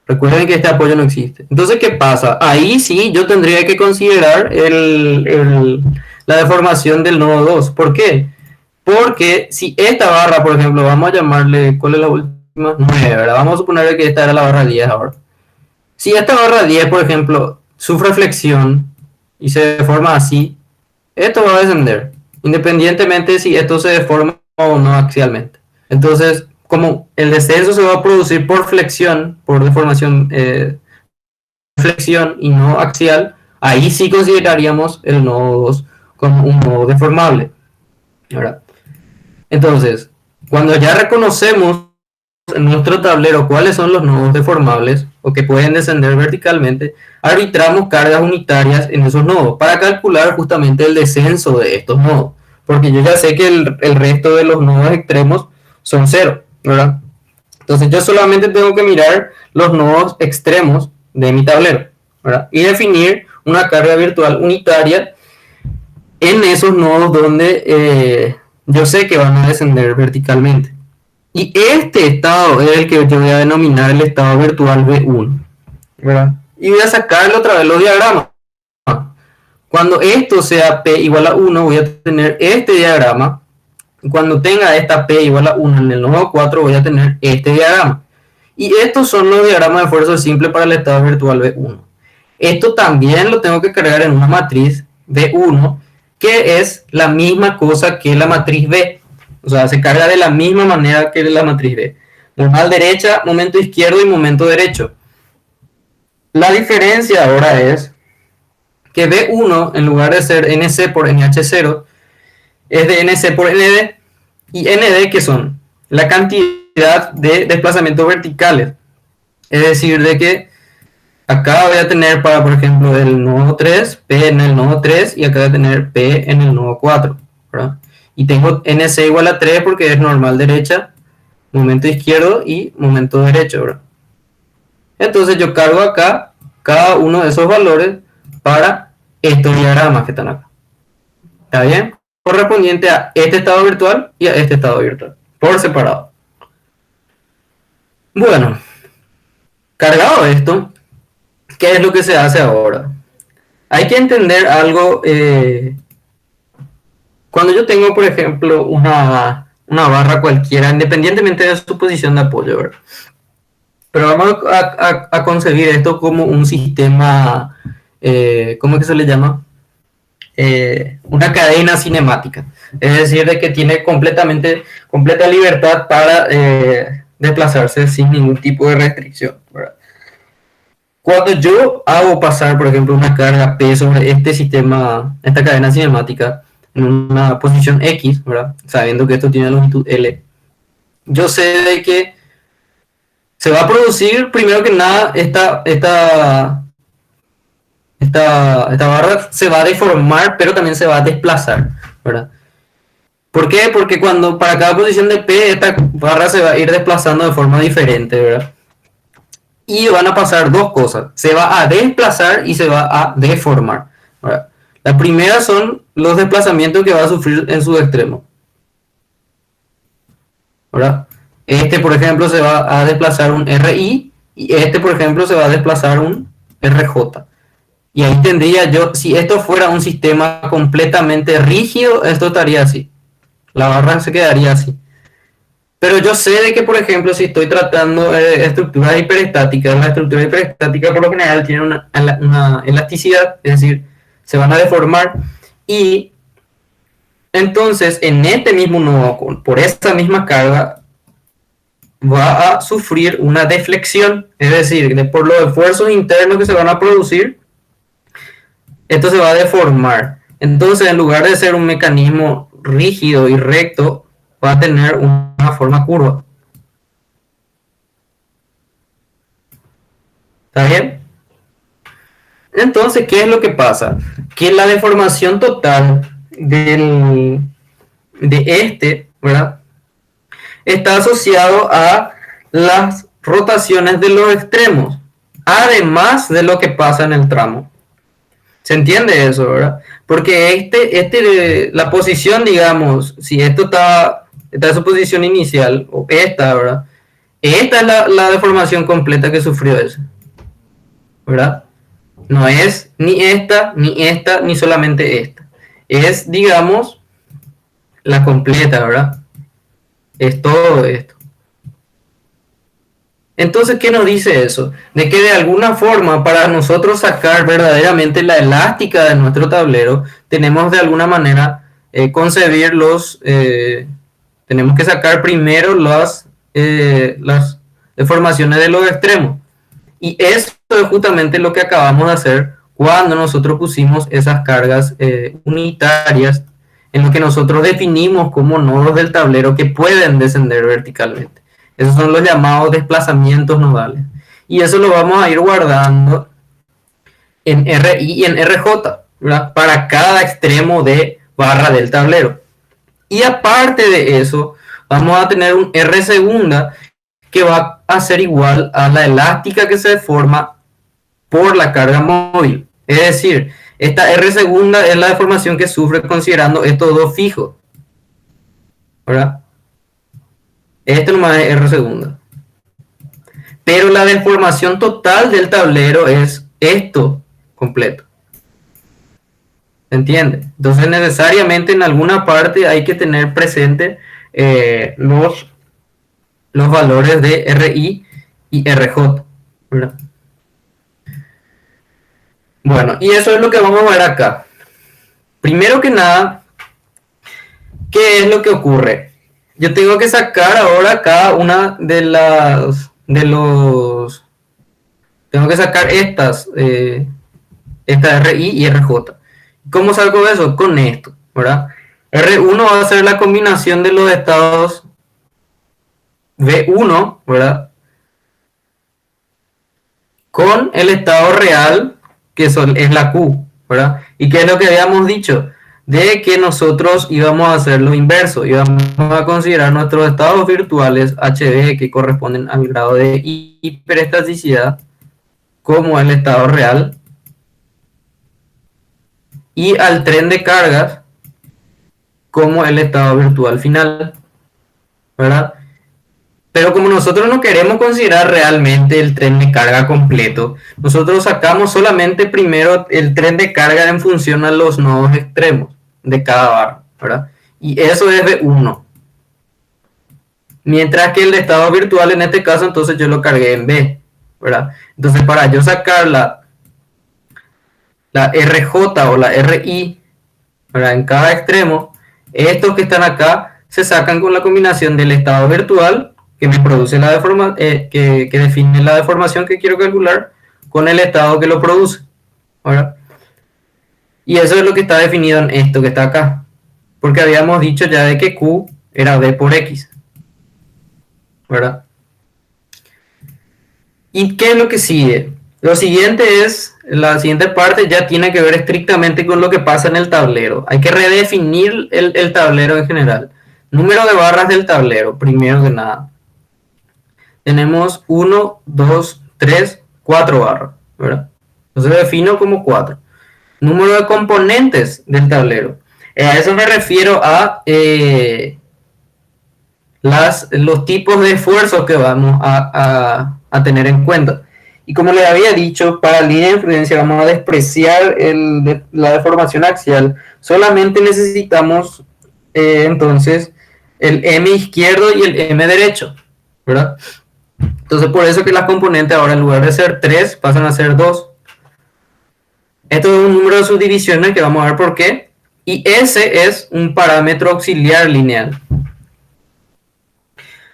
[SPEAKER 1] Recuerden que este apoyo no existe. Entonces, ¿qué pasa? Ahí sí yo tendría que considerar la deformación del nodo 2. ¿Por qué? Porque si esta barra, por ejemplo, vamos a llamarle, ¿cuál es la última? 9, ¿verdad? Vamos a suponer que esta era la barra 10 ahora. Si esta barra 10, por ejemplo, sufre flexión y se deforma así, esto va a descender, independientemente si esto se deforma o no axialmente. Entonces, como el descenso se va a producir por flexión, por deformación, flexión y no axial, ahí sí consideraríamos el nodo 2 como un nodo deformable. ¿Verdad? Entonces, cuando ya reconocemos en nuestro tablero cuáles son los nodos deformables o que pueden descender verticalmente, arbitramos cargas unitarias en esos nodos para calcular justamente el descenso de estos nodos. Porque yo ya sé que el resto de los nodos extremos son cero, ¿verdad? Entonces yo solamente tengo que mirar los nodos extremos de mi tablero, ¿verdad? Y definir una carga virtual unitaria en esos nodos donde yo sé que van a descender verticalmente. Y este estado es el que yo voy a denominar el estado virtual V1, ¿verdad? Y voy a sacarle otra vez los diagramas. Cuando esto sea P igual a 1, voy a tener este diagrama. Cuando tenga esta P igual a 1 en el nodo 4, voy a tener este diagrama. Y estos son los diagramas de fuerza simple para el estado virtual V1. Esto también lo tengo que cargar en una matriz V1, que es la misma cosa que la matriz V. O sea, se carga de la misma manera que la matriz V. Normal derecha, momento izquierdo y momento derecho. La diferencia ahora es que V1, en lugar de ser NC por NH0, es de NC por ND. Y ND, que son la cantidad de desplazamientos verticales. Es decir, de que acá voy a tener para, por ejemplo, el nodo 3, P en el nodo 3, y acá voy a tener P en el nodo 4, ¿verdad? Y tengo NC igual a 3 porque es normal derecha, momento izquierdo y momento derecho, ¿verdad? Entonces yo cargo acá cada uno de esos valores para estos diagramas que están acá. ¿Está bien? Correspondiente a este estado virtual y a este estado virtual, por separado. Bueno, cargado esto, ¿qué es lo que se hace ahora? Hay que entender algo. Cuando yo tengo, por ejemplo, una barra cualquiera, independientemente de su posición de apoyo, ¿verdad? Pero vamos a concebir esto como un sistema, ¿cómo es que se le llama? Una cadena cinemática. Es decir, de que tiene completa libertad para desplazarse sin ningún tipo de restricción, ¿verdad? Cuando yo hago pasar, por ejemplo, una carga P sobre este sistema, esta cadena cinemática, en una posición X, ¿verdad? Sabiendo que esto tiene longitud L, yo sé de que se va a producir, primero que nada, esta barra se va a deformar, pero también se va a desplazar, ¿verdad? ¿Por qué? Porque cuando para cada posición de P, esta barra se va a ir desplazando de forma diferente, ¿verdad? Y van a pasar dos cosas. Se va a desplazar y se va a deformar, ¿verdad? La primera son los desplazamientos que va a sufrir en su extremo, ¿verdad? Este, por ejemplo, se va a desplazar un RI y este, por ejemplo, se va a desplazar un RJ. Y ahí tendría yo, si esto fuera un sistema completamente rígido, esto estaría así. La barra se quedaría así. Pero yo sé de que, por ejemplo, si estoy tratando estructuras hiperestáticas, la estructura hiperestática por lo general tiene una elasticidad, es decir, se van a deformar. Y entonces, en este mismo nodo, por esa misma carga, va a sufrir una deflexión, es decir, por los esfuerzos internos que se van a producir, esto se va a deformar. Entonces, en lugar de ser un mecanismo rígido y recto, va a tener una forma curva. ¿Está bien? Entonces, ¿qué es lo que pasa? Que la deformación total de este, ¿verdad? Está asociado a las rotaciones de los extremos, además de lo que pasa en el tramo. ¿Se entiende eso, verdad? Porque la posición, digamos, si esto está en su posición inicial, o esta, ¿verdad? Esta es la deformación completa que sufrió ese, ¿verdad? No es ni esta, ni solamente esta. Es, digamos, la completa, ¿verdad? Es todo esto. Entonces, ¿qué nos dice eso? De que de alguna forma, para nosotros sacar verdaderamente la elástica de nuestro tablero, tenemos de alguna manera concebir tenemos que sacar primero las deformaciones de los extremos. Y eso es justamente lo que acabamos de hacer cuando nosotros pusimos esas cargas unitarias en lo que nosotros definimos como nodos del tablero que pueden descender verticalmente. Esos son los llamados desplazamientos nodales. Y eso lo vamos a ir guardando en RI y en RJ, ¿verdad? Para cada extremo de barra del tablero. Y aparte de eso, vamos a tener un R segunda que va a ser igual a la elástica que se forma por la carga móvil. Es decir, esta R segunda es la deformación que sufre considerando estos dos fijos, ¿verdad? Esto nomás es R segunda. Pero la deformación total del tablero es esto completo. ¿Se entiende? Entonces necesariamente en alguna parte hay que tener presente los valores de RI y RJ, ¿verdad? Bueno, y eso es lo que vamos a ver acá. Primero que nada, ¿qué es lo que ocurre? Yo tengo que sacar ahora cada una tengo que sacar esta RI y RJ. ¿Cómo salgo de eso? Con esto, ¿verdad? R1 va a ser la combinación de los estados V1, ¿verdad? Con el estado real, que es la Q, ¿verdad? ¿Y qué es lo que habíamos dicho? De que nosotros íbamos a hacer lo inverso, íbamos a considerar nuestros estados virtuales HB que corresponden al grado de hiperestaticidad como el estado real y al tren de cargas como el estado virtual final, ¿verdad? Pero como nosotros no queremos considerar realmente el tren de carga completo, nosotros sacamos solamente primero el tren de carga en función a los nodos extremos de cada barra, ¿verdad? Y eso es B1. Mientras que el estado virtual en este caso, entonces yo lo cargué en B, ¿verdad? Entonces para yo sacar la RJ o la RI, ¿verdad? En cada extremo, estos que están acá se sacan con la combinación del estado virtual que me produce la deformación, que define la deformación que quiero calcular, con el estado que lo produce, ¿verdad? Y eso es lo que está definido en esto que está acá, porque habíamos dicho ya de que Q era B por X, ¿verdad? ¿Y qué es lo que sigue? Lo siguiente es, la siguiente parte ya tiene que ver estrictamente con lo que pasa en el tablero. Hay que redefinir el tablero en general. Número de barras del tablero, primero que nada. Tenemos 1, 2, 3, 4 barras, ¿verdad? Entonces defino como 4. Número de componentes del tablero. A eso me refiero a los tipos de esfuerzos que vamos a tener en cuenta. Y como les había dicho, para línea de influencia vamos a despreciar la deformación axial. Solamente necesitamos entonces el M izquierdo y el M derecho, ¿verdad? Entonces por eso que las componentes ahora en lugar de ser 3 pasan a ser 2. Esto es un número de subdivisiones que vamos a ver por qué. Y ese es un parámetro auxiliar lineal.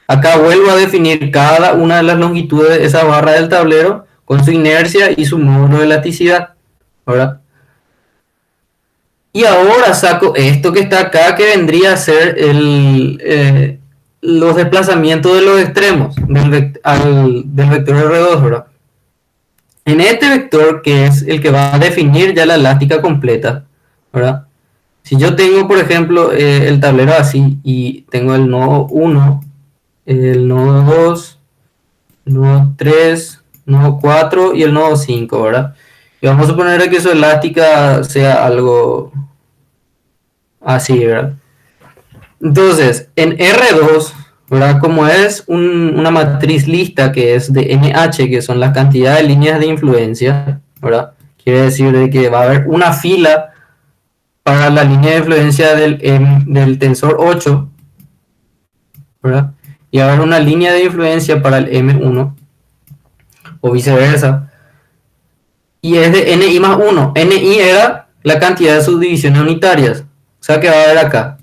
[SPEAKER 1] Acá vuelvo a definir cada una de las longitudes de esa barra del tablero con su inercia y su módulo de elasticidad, ¿verdad? Y ahora saco esto que está acá, que vendría a ser los desplazamientos de los extremos del vector R2, ¿verdad? En este vector, que es el que va a definir ya la elástica completa, ¿verdad? Si yo tengo, por ejemplo, el tablero así y tengo el nodo 1, el nodo 2, el nodo 3, nodo 4 y el nodo 5, ¿verdad? Y vamos a suponer que su elástica sea algo así, ¿verdad? Entonces, en R2, ¿verdad? Como es una matriz lista que es de NH, que son las cantidades de líneas de influencia, ¿verdad? Quiere decir de que va a haber una fila para la línea de influencia del tensor 8, ¿verdad? Y va a haber una línea de influencia para el M1, o viceversa. Y es de NI más 1. NI era la cantidad de subdivisiones unitarias. O sea que va a haber acá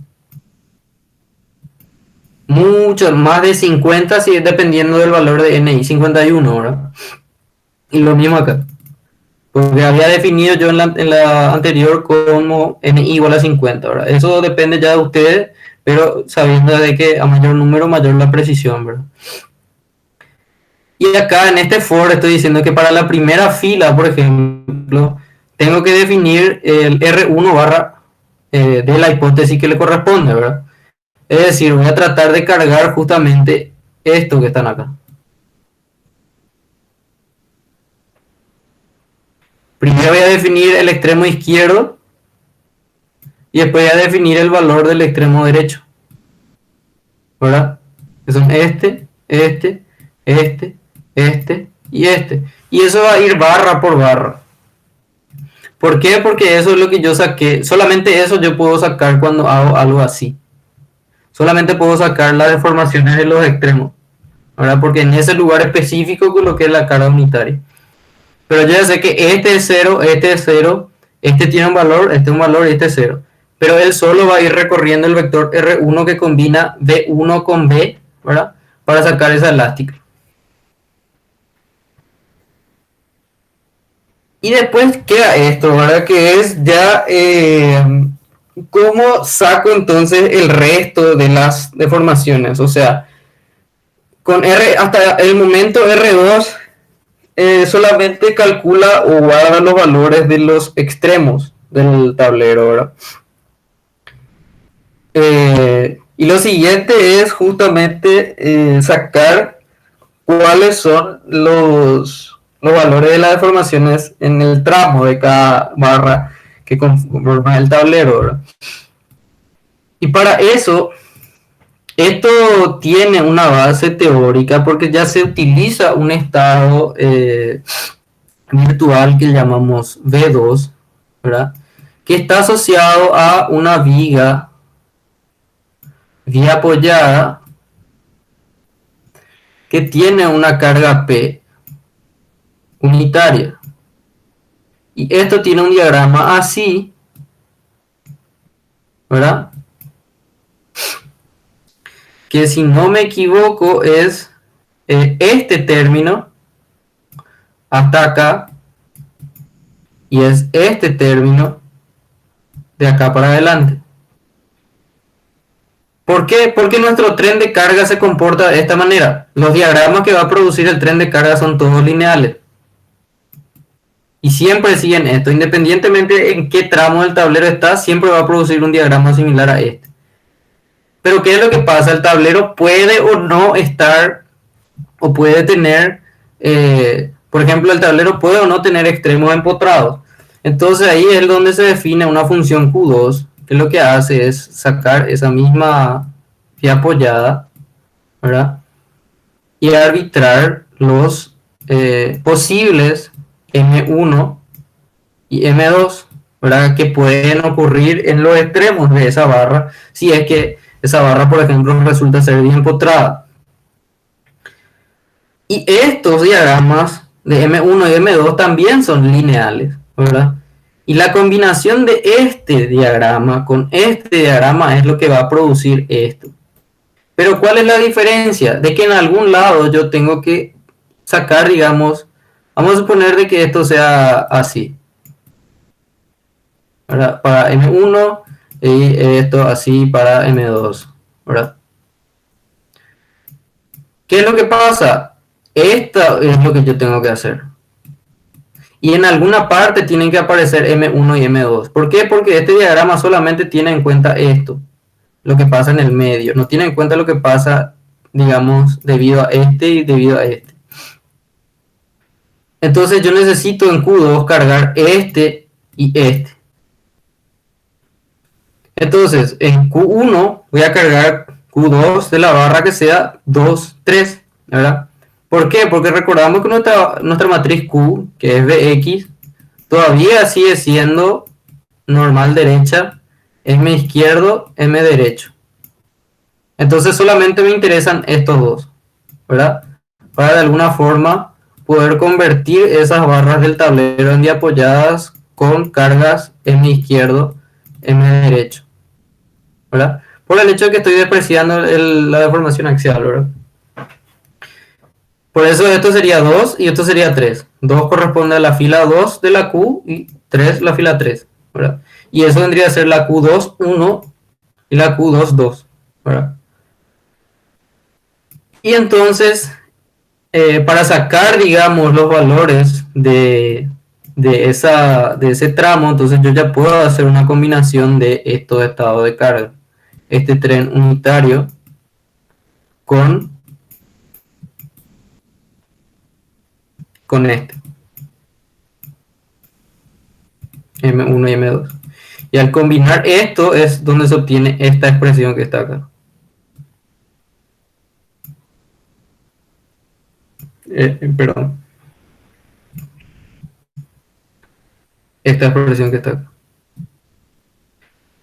[SPEAKER 1] mucho más de 50, si dependiendo del valor de NI, 51, ¿verdad? Y lo mismo acá. Porque había definido yo en la anterior como NI igual a 50, ¿verdad? Eso depende ya de ustedes, pero sabiendo de que a mayor número, mayor la precisión, ¿verdad? Y acá en este for estoy diciendo que para la primera fila, por ejemplo, tengo que definir el R1 barra de la hipótesis que le corresponde, ¿verdad? Es decir, voy a tratar de cargar justamente esto que están acá. Primero voy a definir el extremo izquierdo y después voy a definir el valor del extremo derecho, ¿verdad? Que son este y este. Y eso va a ir barra por barra. ¿Por qué? Porque eso es lo que yo saqué. Solamente eso yo puedo sacar cuando hago algo así. Solamente puedo sacar las deformaciones de los extremos, ¿verdad? Porque en ese lugar específico coloqué la carga unitaria. Pero yo ya sé que este es 0, este tiene un valor, este es un valor y este es 0. Pero él solo va a ir recorriendo el vector R1 que combina B1 con B, ¿verdad? Para sacar esa elástica. Y después queda esto, ¿verdad? Que es ya cómo saco entonces el resto de las deformaciones. O sea, con R hasta el momento R2 solamente calcula o guarda los valores de los extremos del tablero, ¿verdad? Y lo siguiente es justamente sacar cuáles son los valores de las deformaciones en el tramo de cada barra que conforma el tablero, ¿verdad? Y para eso, esto tiene una base teórica porque ya se utiliza un estado virtual que llamamos V2, ¿verdad? Que está asociado a una viga apoyada que tiene una carga P unitaria. Y esto tiene un diagrama así, ¿verdad? Que si no me equivoco es este término hasta acá y es este término de acá para adelante. ¿Por qué? Porque nuestro tren de carga se comporta de esta manera. Los diagramas que va a producir el tren de carga son todos lineales. Y siempre siguen esto. Independientemente en qué tramo del tablero está, siempre va a producir un diagrama similar a este. Pero ¿qué es lo que pasa? El tablero puede o no estar, o puede tener, por ejemplo, el tablero puede o no tener extremos empotrados. Entonces ahí es donde se define una función Q2, que lo que hace es sacar esa misma vía apoyada, ¿verdad? Y arbitrar los posibles M1 y M2, ¿verdad? Que pueden ocurrir en los extremos de esa barra, si es que esa barra, por ejemplo, resulta ser bien empotrada. Y estos diagramas de M1 y M2 también son lineales, ¿verdad? Y la combinación de este diagrama con este diagrama es lo que va a producir esto. Pero ¿cuál es la diferencia? De que en algún lado yo tengo que sacar, digamos, vamos a suponer de que esto sea así, ¿verdad? Para M1 y esto así para M2, ¿verdad? ¿Qué es lo que pasa? Esto es lo que yo tengo que hacer. Y en alguna parte tienen que aparecer M1 y M2. ¿Por qué? Porque este diagrama solamente tiene en cuenta esto, lo que pasa en el medio. No tiene en cuenta lo que pasa, digamos, debido a este y debido a este. Entonces yo necesito en Q2 cargar este y este. Entonces en Q1 voy a cargar Q2 de la barra que sea 2, 3, ¿verdad? ¿Por qué? Porque recordamos que nuestra matriz Q, que es Bx, todavía sigue siendo normal derecha, M izquierdo, M derecho. Entonces solamente me interesan estos dos, ¿verdad? Para de alguna forma poder convertir esas barras del tablero en diapoyadas con cargas M izquierdo, M derecho, ¿verdad? Por el hecho de que estoy despreciando la deformación axial, ¿verdad? Por eso esto sería 2 y esto sería 3. 2 corresponde a la fila 2 de la Q y 3 la fila 3, ¿verdad? Y eso vendría a ser la Q2, 1 y la Q2, 2, ¿verdad? Y entonces, para sacar, digamos, los valores de ese tramo, entonces yo ya puedo hacer una combinación de estos estados de carga. Este tren unitario con este, M1 y M2. Y al combinar esto es donde se obtiene esta expresión que está acá. Perdón. Esta expresión que está acá.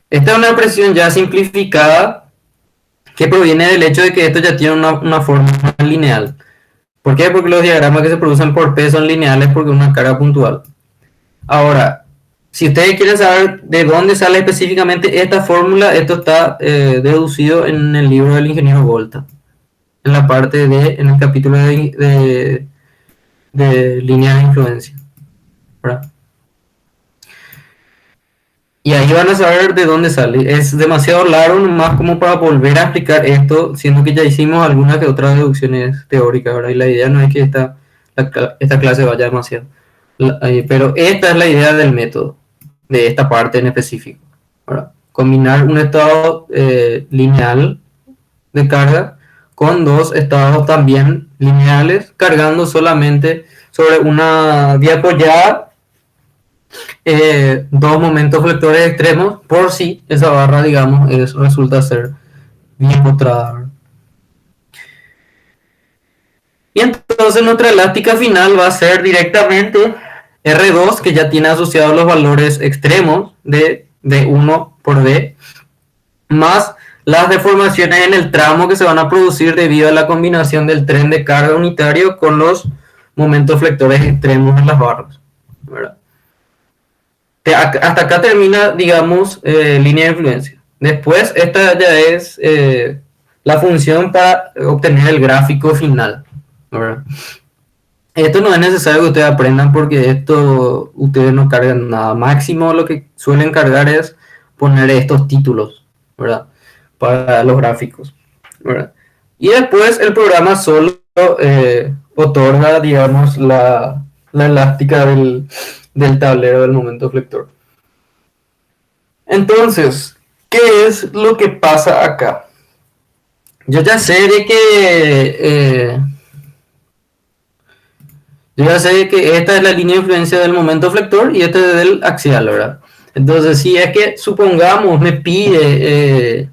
[SPEAKER 1] Esta es una expresión ya simplificada que proviene del hecho de que esto ya tiene una forma lineal. ¿Por qué? Porque los diagramas que se producen por P son lineales porque es una carga puntual. Ahora, si ustedes quieren saber de dónde sale específicamente esta fórmula, esto está deducido en el libro del ingeniero Volta, en la parte en el capítulo de líneas de influencia, ¿verdad? Y ahí van a saber de dónde sale. Es demasiado largo nomás como para volver a explicar esto, siendo que ya hicimos algunas que otras deducciones teóricas, ¿verdad? Y la idea no es que esta clase vaya demasiado. Pero esta es la idea del método, de esta parte en específico, ¿verdad? Combinar un estado lineal de carga con dos estados también lineales, cargando solamente sobre una diapoyada dos momentos flectores extremos, por si esa barra, digamos, resulta ser bien mostrada. Y entonces nuestra elástica final va a ser directamente R2, que ya tiene asociados los valores extremos de D1 por D, más las deformaciones en el tramo que se van a producir debido a la combinación del tren de carga unitario con los momentos flectores extremos en las barras, ¿verdad? Hasta acá termina, digamos, línea de influencia. Después, esta ya es la función para obtener el gráfico final, ¿verdad? Esto no es necesario que ustedes aprendan porque esto ustedes no cargan nada. Máximo lo que suelen cargar es poner estos títulos, ¿verdad? Para los gráficos, ¿verdad? Y después el programa solo otorga, digamos, la elástica del tablero del momento flector. Entonces, ¿qué es lo que pasa acá? Yo ya sé de que esta es la línea de influencia del momento flector y este es del axial, ¿verdad? Entonces, si es que supongamos me pide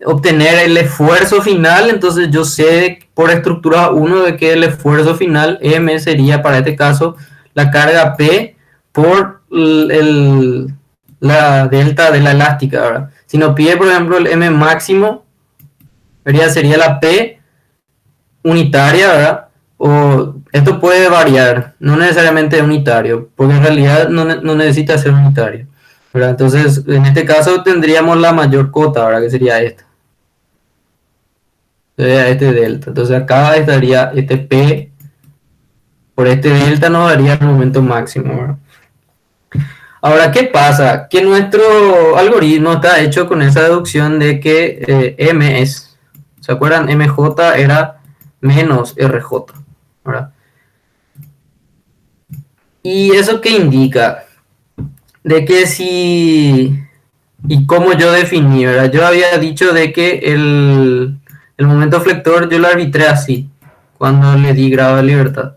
[SPEAKER 1] obtener el esfuerzo final, entonces yo sé por estructura 1 de que el esfuerzo final M sería para este caso la carga P por la delta de la elástica, ¿verdad? Si nos pide, por ejemplo, el M máximo, sería la P unitaria, ¿verdad? O esto puede variar, no necesariamente unitario, porque en realidad no necesita ser unitario, ¿verdad? Entonces, en este caso tendríamos la mayor cota, ¿verdad? Que sería esta. Este delta. Entonces acá estaría este P por este delta nos daría el momento máximo, ¿verdad? Ahora, ¿qué pasa? Que nuestro algoritmo está hecho con esa deducción de que M es, ¿se acuerdan? MJ era menos RJ, ¿verdad? ¿Y eso qué indica? De que si, y como yo definí, ¿verdad? Yo había dicho de que el momento flector yo lo arbitré así, cuando le di grado de libertad,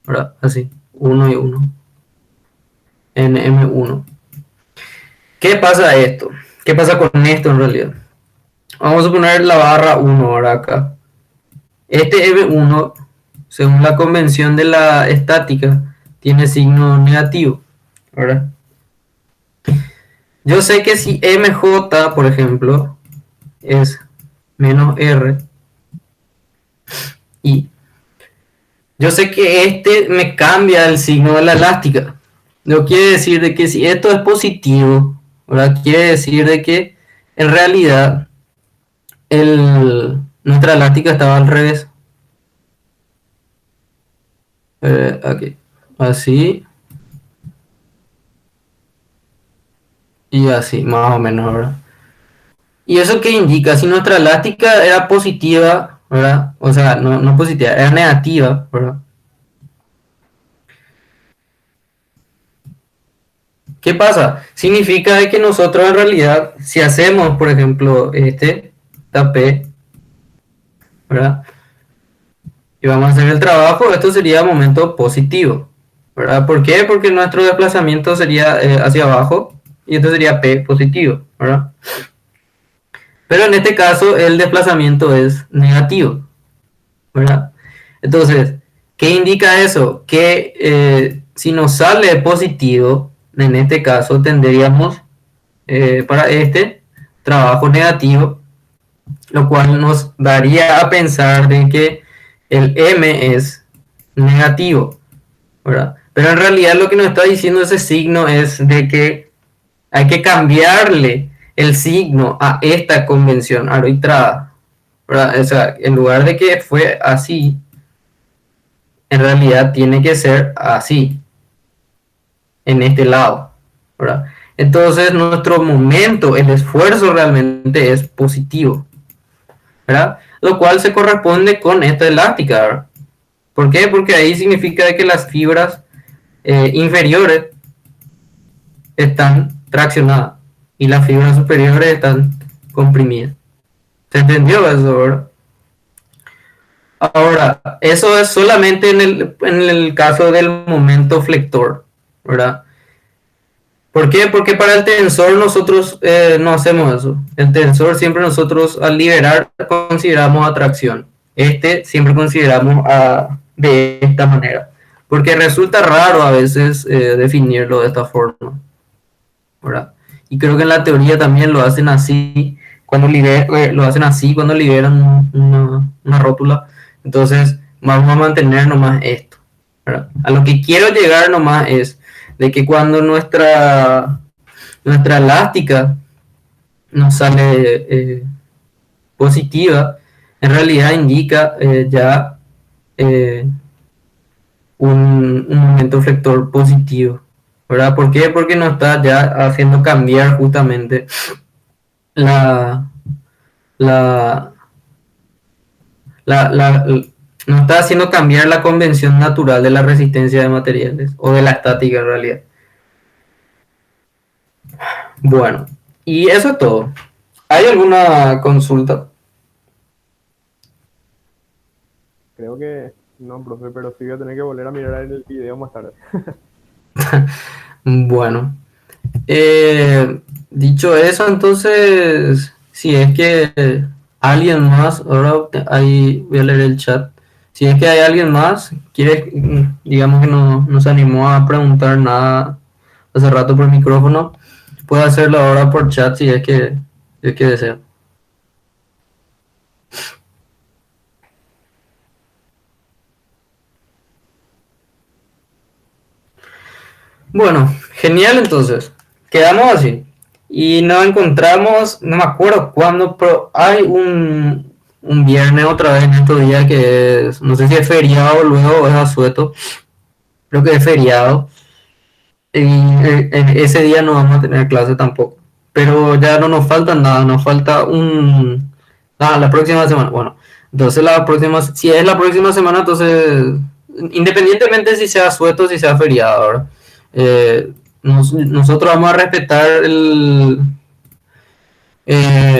[SPEAKER 1] ¿verdad? Así, 1 y 1, en M1. ¿Qué pasa esto? ¿Qué pasa con esto en realidad? Vamos a poner la barra 1 ahora acá. Este M1, según la convención de la estática, tiene signo negativo, ¿verdad? Yo sé que si MJ, por ejemplo, es menos R y yo sé que este me cambia el signo de la elástica. No quiere decir de que si esto es positivo, ¿verdad? Quiere decir de que en realidad nuestra elástica estaba al revés. Aquí. Así y así, más o menos, ¿verdad? ¿Y eso qué indica? Si nuestra elástica era positiva, ¿verdad? O sea, no positiva, era negativa, ¿verdad? ¿Qué pasa? Significa de que nosotros en realidad, si hacemos, por ejemplo, esta P, ¿verdad? Y vamos a hacer el trabajo, esto sería momento positivo, ¿verdad? ¿Por qué? Porque nuestro desplazamiento sería hacia abajo y esto sería P positivo, ¿verdad? Pero en este caso el desplazamiento es negativo, ¿verdad? Entonces, ¿qué indica eso? Que si nos sale positivo, en este caso tendríamos para este trabajo negativo, lo cual nos daría a pensar de que el M es negativo, ¿verdad? Pero en realidad lo que nos está diciendo ese signo es de que hay que cambiarle el signo a esta convención arbitrada, ¿verdad? O sea, en lugar de que fue así, en realidad tiene que ser así, en este lado, ¿verdad? Entonces nuestro momento, el esfuerzo realmente es positivo, ¿verdad? Lo cual se corresponde con esta elástica, ¿verdad? ¿Por qué? Porque ahí significa que las fibras inferiores están traccionadas y las fibras superiores están comprimidas. ¿Se entendió eso, verdad? Ahora, eso es solamente en el caso del momento flector, ¿verdad? ¿Por qué? Porque para el tensor nosotros no hacemos eso. El tensor siempre nosotros al liberar consideramos atracción. Siempre consideramos de esta manera. Porque resulta raro a veces definirlo de esta forma, ¿verdad? Y creo que en la teoría también lo hacen así lo hacen así cuando liberan una rótula. Entonces vamos a mantener nomás esto, ¿verdad? A lo que quiero llegar nomás es de que cuando nuestra elástica nos sale positiva, en realidad indica ya eh, un momento flector positivo, ¿verdad? ¿Por qué? Porque nos está ya haciendo cambiar justamente la, la, nos está haciendo cambiar la convención natural de la resistencia de materiales o de la estática en realidad. Bueno, y eso es todo. ¿Hay alguna consulta?
[SPEAKER 2] Creo que no, profe, pero sí voy a tener que volver a mirar el video más tarde.
[SPEAKER 1] Bueno, dicho eso, entonces, si es que alguien más, ahora ahí voy a leer el chat, si es que hay alguien más, quiere, digamos que no se animó a preguntar nada hace rato por micrófono, puede hacerlo ahora por chat si es que desea. Bueno, genial entonces. Quedamos así. Y nos encontramos, no me acuerdo cuándo, pero hay un viernes otra vez en estos días que es, no sé si es feriado o luego es asueto. Creo que es feriado. Y ese día no vamos a tener clase tampoco. Pero ya no nos falta nada, nos falta la próxima semana. Bueno, entonces si es la próxima semana, entonces, independientemente si sea asueto o si sea feriado, ¿verdad? Nosotros vamos a respetar